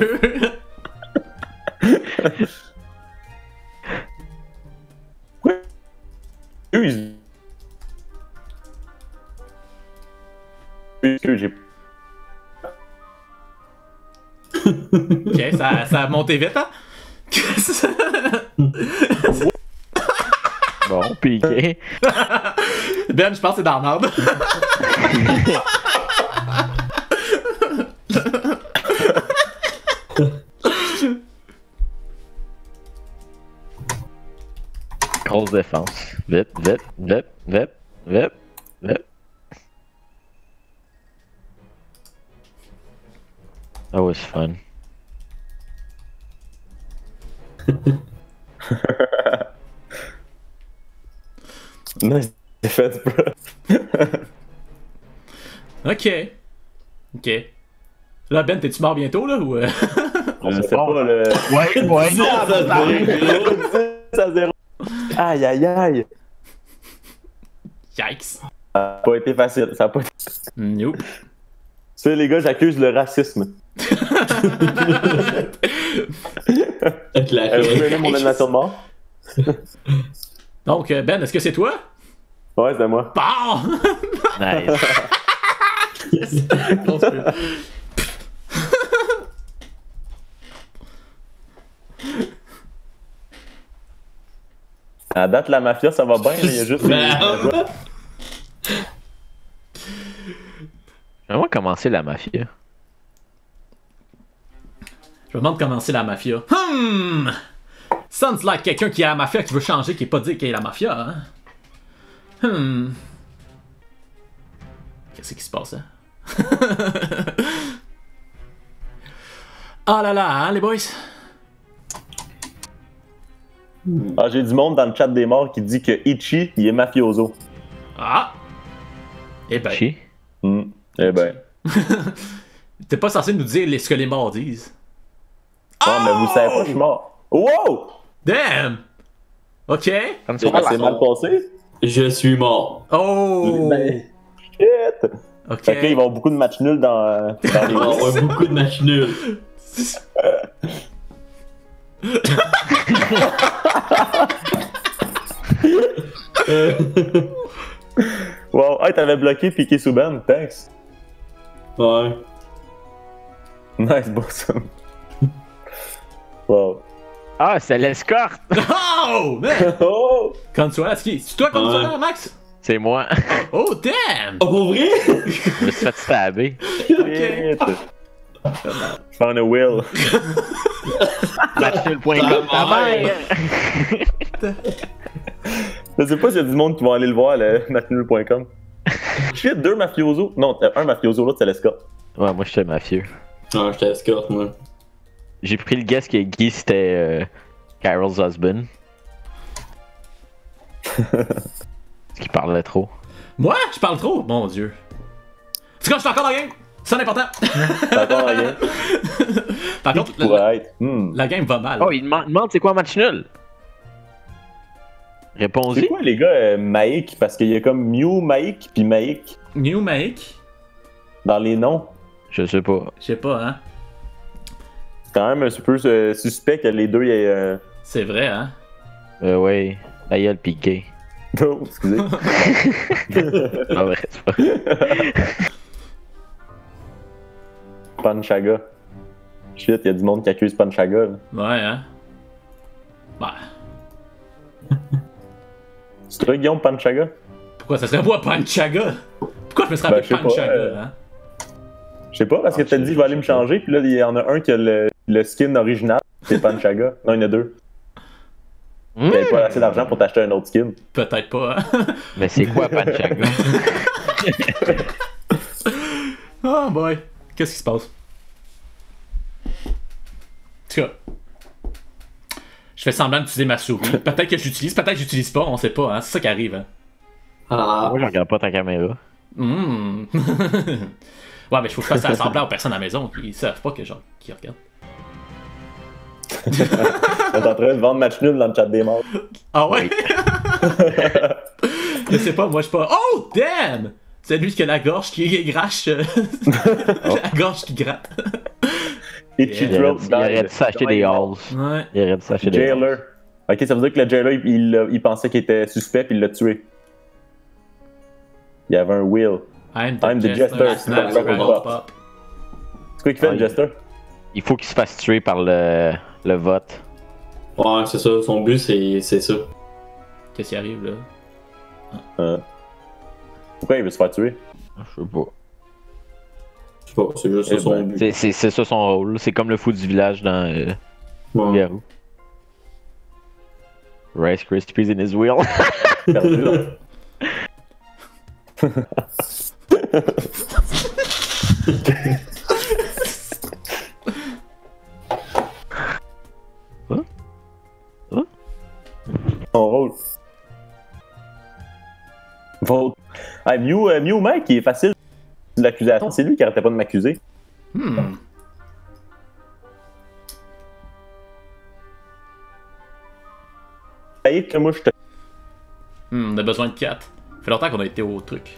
J'ai Ok, ça a monté vite, hein? Bon, piqué. Ben, je pense que c'est dans la merde. Grosse défense. Vite, vite, vite, vite, vite, vite. That was fun. Nice defense, bro. Ok. Ok. Là, Ben, t'es-tu mort bientôt, là, ou... On sait pas, le... Ouais. 10 à 0. Aïe, aïe, aïe. Yikes. Ça a pas été facile. Ça a pas été... Nope. Ça, les gars, j'accuse le racisme. Avec la Vous avez mon animation de mort? Donc, Ben, est-ce que c'est toi? Ouais, c'est moi. Bon! Nice. On se peut. À date, la mafia, ça va bien. Il y a juste... J'aimerais commencer la mafia. Je me demande comment c'est la mafia. Sounds like quelqu'un qui est à la mafia qui veut changer, qui est pas dire qu'il est la mafia, hein? Qu'est-ce qui se passe, hein? Ah là là, hein, les boys? Ah, j'ai du monde dans le chat des morts qui dit que Ichi, il est mafioso. Ah! Eh ben, Chi? Eh ben. t'es pas censé nous dire ce que les morts disent. Ah, mais vous savez pas, je suis mort. Wow! Damn! Ok. Comme C'est mal passé? Je suis mort. Oh! Ben, shit! Ok. Fait que là, ils vont avoir beaucoup de matchs nuls dans les On va avoir beaucoup de matchs nuls. Wow, hey, t'avais bloqué Piqué Souban, thanks. Ouais. Nice, bossum. Wow. Ah, c'est l'escorte! Oh! Man! Oh! Konsuaski. C'est toi, Konsuaski, Max? C'est moi. Oh, damn! Oh, pour vrai? Je me suis fait stabber. Shit. Found a will. Matchnul.com, ta mère! Je sais pas s'il y a du monde qui va aller le voir, le matchnul.com. Shit, 2 mafiosos. Non, un mafioso, l'autre c'est l'escorte. Ouais, moi j'étais mafieux. Non, je t'escorte, moi. J'ai pris le guess que Guy c'était Carol's husband. Parce qu'il parlait trop. Moi? Je parle trop? Mon Dieu. C'est quand je suis encore dans la game? C'est important. D'accord, la game. Par contre, Pourrait être. la game va mal. Oh, il demande c'est quoi un match nul? C'est Réponds-y. quoi les gars, Maïk? Parce qu'il y a comme Mew Maïk puis Maïk New Make? dans les noms. Je sais pas. Je sais pas, hein. C'est quand même un peu suspect que les deux aient. C'est vrai, hein. Ouais. La gueule piqué. Oh, excusez. Ah vrai, c'est pas. Panchaga. Shit, il y a du monde qui accuse Panchaga. Là. Ouais, hein. Bah. C'est toi, Guillaume, Panchaga? Pourquoi ça serait moi, Panchaga? Pourquoi je me serais appelé je sais pas, Panchaga, hein? Je sais pas, parce que t'as dit, je vais aller me changer, puis là, il y en a un qui a le skin original, c'est Panchaga. Non, il y en a 2. Il avait pas assez d'argent pour t'acheter un autre skin. Peut-être pas, hein. Mais c'est quoi Panchaga? Oh boy. Qu'est-ce qui se passe? En tout cas. Je fais semblant d'utiliser ma souris. Peut-être que j'utilise, peut-être que j'utilise pas, on sait pas, hein. C'est ça qui arrive, hein. Ah. Moi je regarde pas ta caméra. Ouais, mais il faut que je fasse semblant aux personnes à la maison qui savent pas que genre, qui regardent. On est en train de vendre match nul dans le chat des morts. Ah ouais? Je sais pas, moi je suis pas. Oh, damn! C'est lui qui a la gorge qui grache. La gorge qui gratte. Itchy Il Throat aurait dû s'acheter des halls. Ouais. Il aurait dû s'acheter des halls. Jailer. Ok, ça veut dire que le jailer, il pensait qu'il était suspect puis il l'a tué. Il y avait un will. I'm the jester, Snap, snap, Scrabble, pop. C'est quoi qu'il fait, le jester? Il faut qu'il se fasse tuer par le vote. Ouais, c'est ça. Son but, c'est ça. Qu'est-ce qui arrive là? Pourquoi il veut se faire tuer? Je sais pas. Je sais pas, c'est juste ça son but. C'est ça son rôle. C'est comme le fou du village dans Ouais. Garou. Rice Krispies in his wheel. Perdu, là. Son rôle. Ah, Mew, mec, qui est facile l'accusation. C'est lui qui arrêtait pas de m'accuser. Que moi, je te... On a besoin de 4. Ça fait longtemps qu'on a été au truc.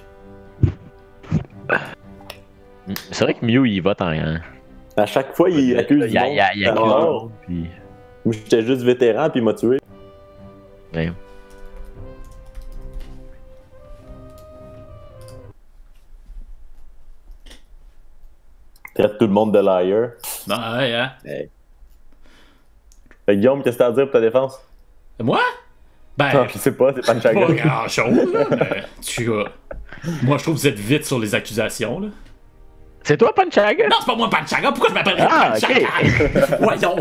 C'est vrai que Mew, il vote en rien. À chaque fois, il accuse du monde. Il accuse du monde, puis... Moi, j'étais juste vétéran, puis il m'a tué. Ouais. Traite tout le monde de liar. Ah ouais, hein? Hey. Guillaume, qu'est-ce que t'as à dire pour ta défense? Moi? Ben, Non, je sais pas, c'est pas une pas chagrin. grand-chose, là, mais tu vois. Moi, je trouve que vous êtes vite sur les accusations, là. C'est toi, Panchaga? Non, c'est pas moi, Panchaga! Pourquoi je m'appellerais Panchaga? Voyons!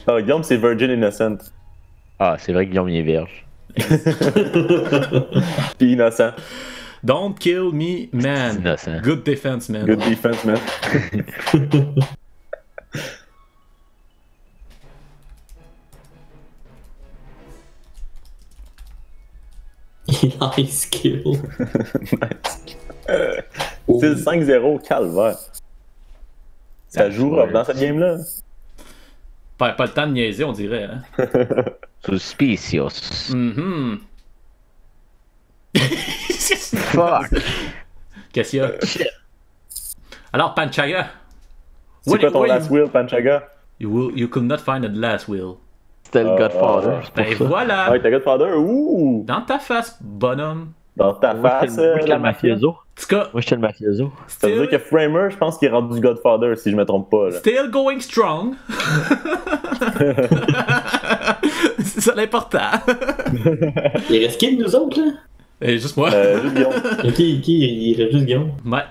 Ah, Guillaume, c'est Virgin Innocent. Ah, c'est vrai que Guillaume, il est vierge. Puis innocent. Don't kill me, man. Innocent. Good defense, man. Good defense, man. Nice kill. C'est le 5-0, calvaire. Ça joue rough dans cette game-là. Pas le temps de niaiser, on dirait, hein. Suspicious. Mhm. Fuck. Qu'est-ce qu'il y a? Alors, Panchaga. C'est quoi ton last will, Panchaga? You could not find a last will. C'était le Godfather. Ben voilà! Ouais, t'as Godfather? Ouh! Dans ta face, bonhomme. Dans ta face, Moi, j'étais la le mafia. mafioso. En tout cas, Moi, j'étais le mafioso. Ça veut dire que Framer, je pense qu'il est rendu Godfather, si je me trompe pas. Là. still going strong. C'est ça l'important. Il reste qui de nous autres, là? Et juste moi. Juste Guillaume. Il reste juste Guillaume. Ouais.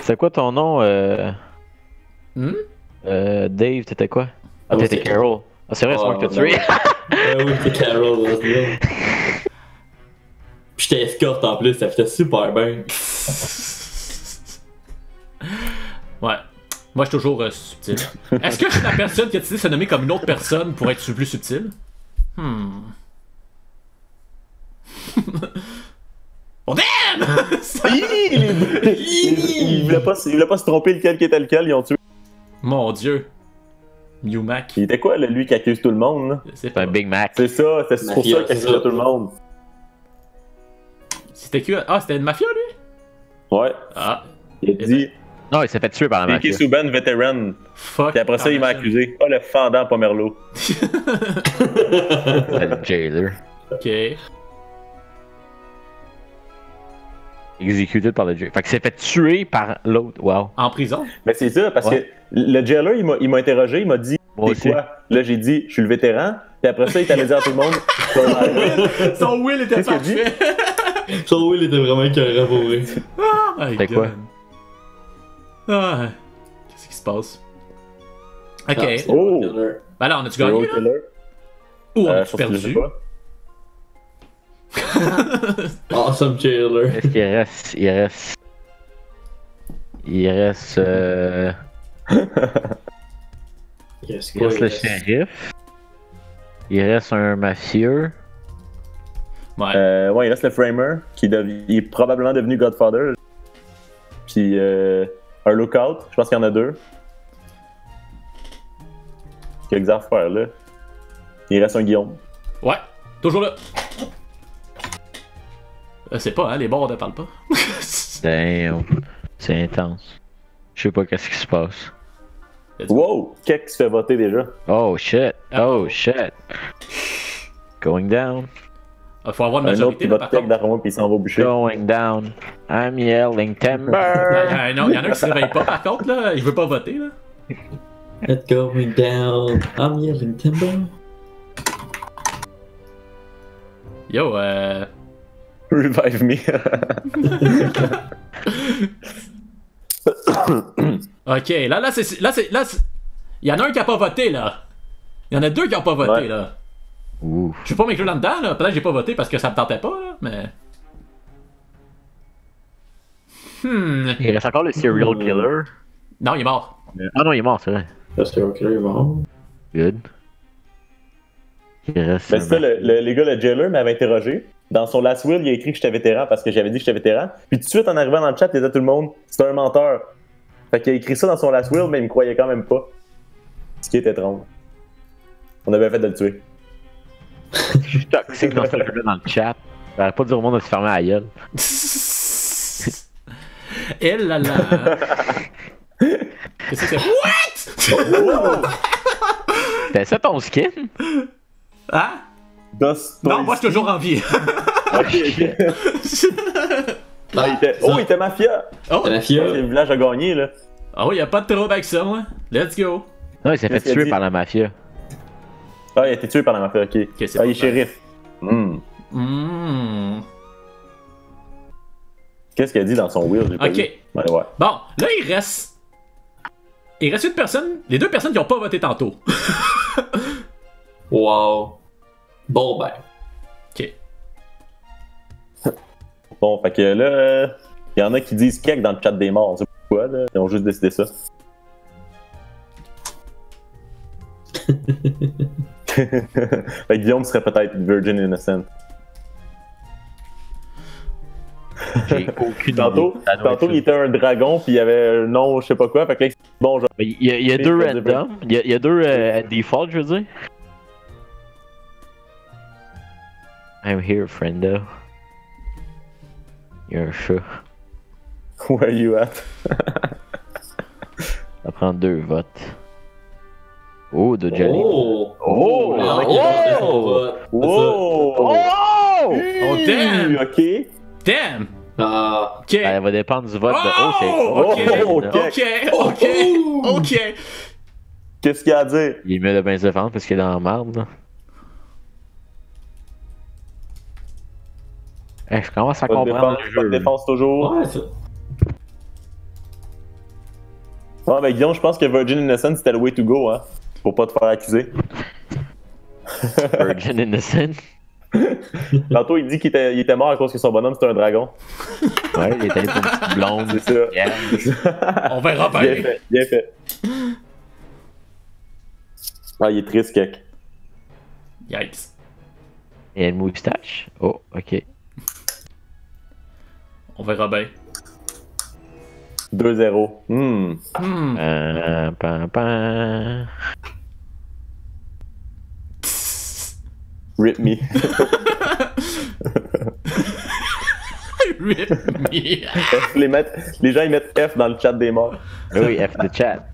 C'est quoi ton nom? Dave, t'étais quoi? Ah, t'étais c'est- Carol. Ah, c'est vrai, c'est moi que t'as tué. Oui, c'est Carol, là, c'est bien. Puis j'étais escorte en plus, ça fait super bien. Ouais. Moi, je suis toujours subtil. Est-ce que je suis la personne qui a décidé de se nommer comme une autre personne pour être plus subtil? Oh damn! Il voulait pas se tromper lequel qui était lequel, ils ont tué. Mon dieu. Mewmac. Il était quoi, là, lui qui accuse tout le monde, là? C'est C'est un Big Mac. C'est ça, c'est pour Mafia, ça qu'il c'est accusait ça. tout le monde. C'était que. Ah, c'était une mafia, lui? Ouais. Ah. Il a dit Non, il s'est fait tuer par la Piqué mafia. Souban, vétéran. Fuck. Puis après ça, il m'a accusé. Ah, le fendant Pomerlo. Le jailer. Ok. Exécuté par le jailer. Fait qu'il s'est fait tuer par l'autre. Wow. En prison? Mais c'est ça, parce Ouais. que le jailer, il m'a interrogé, il m'a dit Moi c'est aussi. quoi? Là, j'ai dit je suis le vétéran. Puis après ça, il t'allait dire à tout le monde Son will était Qu'est-ce qu'il a dit? parfait. Son Will était vraiment écœurant pour vrai. Oh my C'était quoi? God. Ah. Qu'est-ce qui se passe? Ok. Ah, c'est Oh! killer. Ben là, on a-tu le gagné, là? killer. Ou on Je a-tu pense que je sais perdu? pas. Awesome killer. Qu'est-ce qu'il reste? Il reste Yes, il reste le shérif. Il reste un mafieux. Ouais. Ouais, il reste le framer, il est probablement devenu Godfather. Puis un lookout, je pense qu'il y en a deux. Quelques affaires là. Il reste un Guillaume. Ouais. Toujours là. C'est pas, hein, les bords ne parlent pas. Damn. C'est intense. Je sais pas qu'est-ce qui se passe. Wow! Kek se fait voter déjà. Oh shit. Oh shit. Going down. Il faut avoir une Un autre majorité, qui là, vote par Kek contre. d'Armand puis il s'en va boucher. Going down. I'm yelling timber. Non, il y en a un qui se réveille pas, par contre, là. Il veut pas voter, là. Let's going down. I'm yelling timber. Yo, Revive me. Ok, là, il y en a un qui a pas voté, là. Il y en a deux qui ont pas voté, Ouais. là. Ouh. Je vais pas m'inclure là-dedans, là. Peut-être que j'ai pas voté parce que ça me tentait pas, là, mais... Il reste encore le serial killer. Non, il est mort. Ah non, il est mort, c'est vrai. Le serial killer est mort. Good. Il reste. Ben c'est ça, les gars, le jailer m'avait interrogé. dans son last will, il a écrit que j'étais vétéran parce que j'avais dit que j'étais vétéran. Puis tout de suite, en arrivant dans le chat, il disait à tout le monde, c'est un menteur. Fait qu'il a écrit ça dans son last will, mais il me croyait quand même pas. Ce qui est étrange. On avait fait de le tuer. Je suis toxique dans ce jeu-là dans le chat. J'aurais pas dit au monde de se fermer à la gueule. Et là là. Qu'est-ce que c'est? What? C'est ça ton skin? Hein? Non, moi je suis toujours en vie. Non, il était mafia! Oh, La fille. Le village a gagné, là. oh, y a pas de trouble avec ça, moi. Let's go. Non, il s'est fait Qu'est-ce qu'il a tuer dit? par la mafia. Ah, il a été tué par la mafia, ok. c'est Ah, il pas est shérif. Qu'est-ce qu'il a dit dans son will? J'ai pas Ok. vu. Ouais, ouais. Bon, là, il reste une personne, les deux personnes qui ont pas voté tantôt. Wow. Bon, ben. Ok. Bon, fait que là, il y en a qui disent kek dans le chat des morts. On sait pas pourquoi, là. Ils ont juste décidé ça. Fait que Guillaume serait peut-être Virgin Innocent. J'ai aucune Tantôt, idée. Ça doit tantôt être il était un dragon, puis il y avait un nom, je sais pas quoi. Fait que là, bon, genre. Il y a deux random. Il y a deux default, je veux dire. I'm here, friendo. Il y a un chat. Where you at? Ça prend 2 votes. Oh, de Jelly. Oh! Oh! Ah, ok, Oh! Wow! Oh! Oh, damn! Ok. Damn! Ah. Ok. Ça va dépendre du vote de. Oh, c'est. Oh, ok. Oh, Ok, ok, ok. Qu'est-ce qu'il y a à dire? Il est mieux de bien se défendre parce qu'il est dans la merde, là. Je commence à Pas de comprendre défense, le pas de jeu. défense toujours. Ouais, ça. Ah, ben Guillaume, je pense que Virgin Innocent c'était le way to go, hein. Pour pas te faire accuser. Virgin Innocent. Tantôt, il dit qu'il était mort à cause que son bonhomme c'était un dragon. Ouais, il est allé pour une petite blonde. C'est ça. Yeah. On verra Bien bien. fait, bien fait. Ah, il est triste, Kek. Yikes. Et une moustache. Oh, ok. On verra bien. 2-0. Hmm. Pam, pam. Rip me. Rip me. Les gens ils mettent F dans le chat des morts. Oui, F de chat.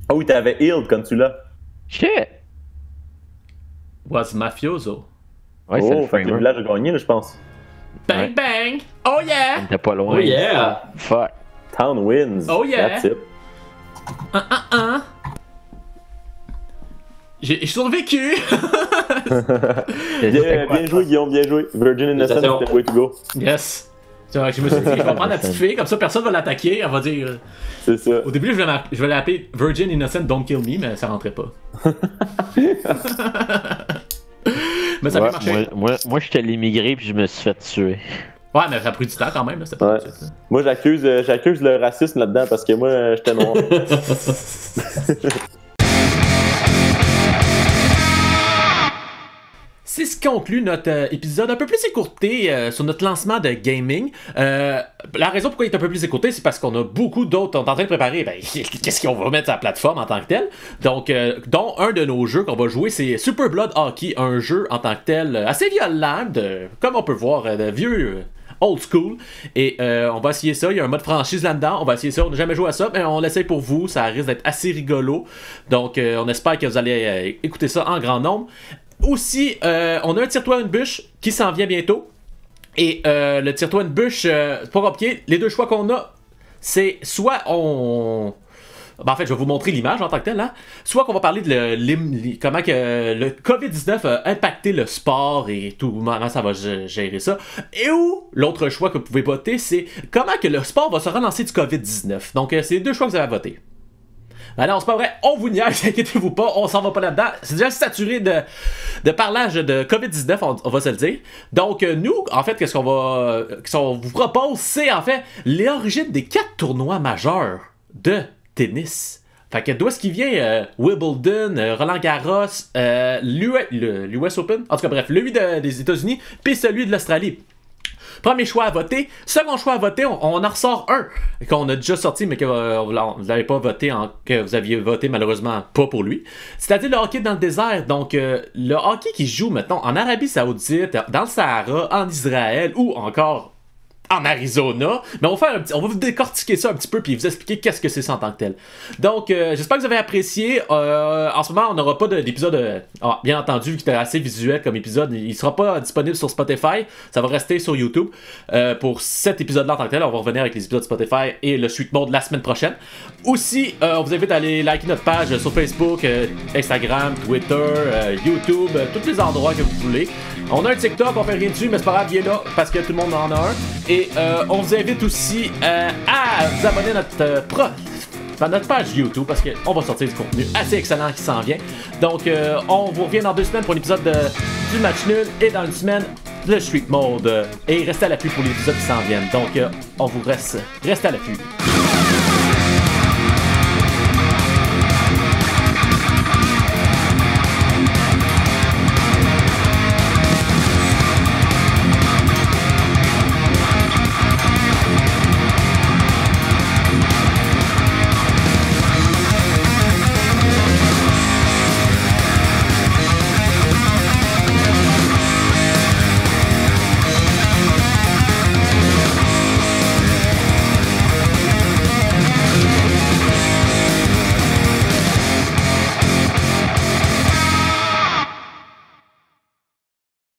Ah oui, t'avais healed quand tu l'as. Shit! Was mafioso. Ouais, c'est Oh, le fait que le framer. village a gagné, là, je pense. Bang Ouais. bang. Oh On yeah. était pas loin. Oh yeah! Fuck. Town wins. Oh yeah. That's it. J'ai survécu. Bien joué, Guillaume, bien joué. Virgin Innocent, Félicitations. c'était the way to go. Yes. Tu vois, je me suis dit, je vais prendre la petite fille, comme ça personne va l'attaquer. Elle va dire. C'est ça. Au début, je vais l'appeler Virgin Innocent Don't Kill Me, mais ça rentrait pas. Mais ça a Ouais, bien marché. moi j'étais l'immigré puis je me suis fait tuer. Ouais, mais ça a pris du temps quand même, là. C'était pas Ouais. tout de suite, là. Moi, j'accuse le racisme là-dedans parce que moi, j'étais noir. C'est ce qui conclut notre épisode un peu plus écourté sur notre lancement de gaming. La raison pourquoi il est un peu plus écourté, c'est parce qu'on a beaucoup d'autres. On est en train de préparer qu'est-ce qu'on va mettre sur la plateforme en tant que tel. Donc, dont un de nos jeux qu'on va jouer, c'est Super Blood Hockey, un jeu en tant que tel assez violent, comme on peut voir, de vieux. Old school, et on va essayer ça. Il y a un mode franchise là-dedans. On va essayer ça. On n'a jamais joué à ça, mais on l'essaye pour vous. Ça risque d'être assez rigolo. Donc, on espère que vous allez écouter ça en grand nombre. Aussi, on a un tire-toi une bûche qui s'en vient bientôt. Et le tire-toi une bûche, c'est pas compliqué. Les deux choix qu'on a, c'est soit on. Ben, en fait, je vais vous montrer l'image en tant que telle. Hein? Soit qu'on va parler de comment que le COVID-19 a impacté le sport et tout, comment ça va gérer ça. Et ou l'autre choix que vous pouvez voter, c'est comment que le sport va se relancer du COVID-19. Donc, c'est les deux choix que vous avez à voter. Ben non, c'est pas vrai, on vous niaise, inquiétez-vous pas, on s'en va pas là-dedans. C'est déjà saturé de parlage de COVID-19, on va se le dire. Donc, nous, en fait, qu'est-ce qu'on vous propose, c'est en fait l'origine des 4 tournois majeurs de tennis Fait que d'où est-ce qu'il vient Wimbledon, Roland Garros, l'US Open, en tout cas bref, lui des États-Unis, puis celui de l'Australie. Premier choix à voter. Second choix à voter, on en ressort un qu'on a déjà sorti, mais que vous n'avez pas voté, que vous aviez voté malheureusement pas pour lui. C'est-à-dire le hockey dans le désert. Donc, le hockey qui joue maintenant en Arabie Saoudite, dans le Sahara, en Israël ou encore en Arizona, mais on va vous décortiquer ça un petit peu puis vous expliquer qu'est-ce que c'est ça en tant que tel. Donc, j'espère que vous avez apprécié. En ce moment, on n'aura pas d'épisode, bien entendu, vu que c'était assez visuel comme épisode, il sera pas disponible sur Spotify, ça va rester sur YouTube. Pour cet épisode-là en tant que tel, on va revenir avec les épisodes Spotify et le Sweet Mode la semaine prochaine. Aussi, on vous invite à aller liker notre page sur Facebook, Instagram, Twitter, YouTube, tous les endroits que vous voulez. On a un TikTok, on fait rien dessus, mais c'est pas grave, il est là parce que tout le monde en a un. Et on vous invite aussi à vous abonner à notre page YouTube parce qu'on va sortir du contenu assez excellent qui s'en vient. Donc, on vous revient dans 2 semaines pour l'épisode du match nul et dans une semaine, le Street Mode. Et restez à l'affût pour les épisodes qui s'en viennent. Donc, on vous reste à l'affût.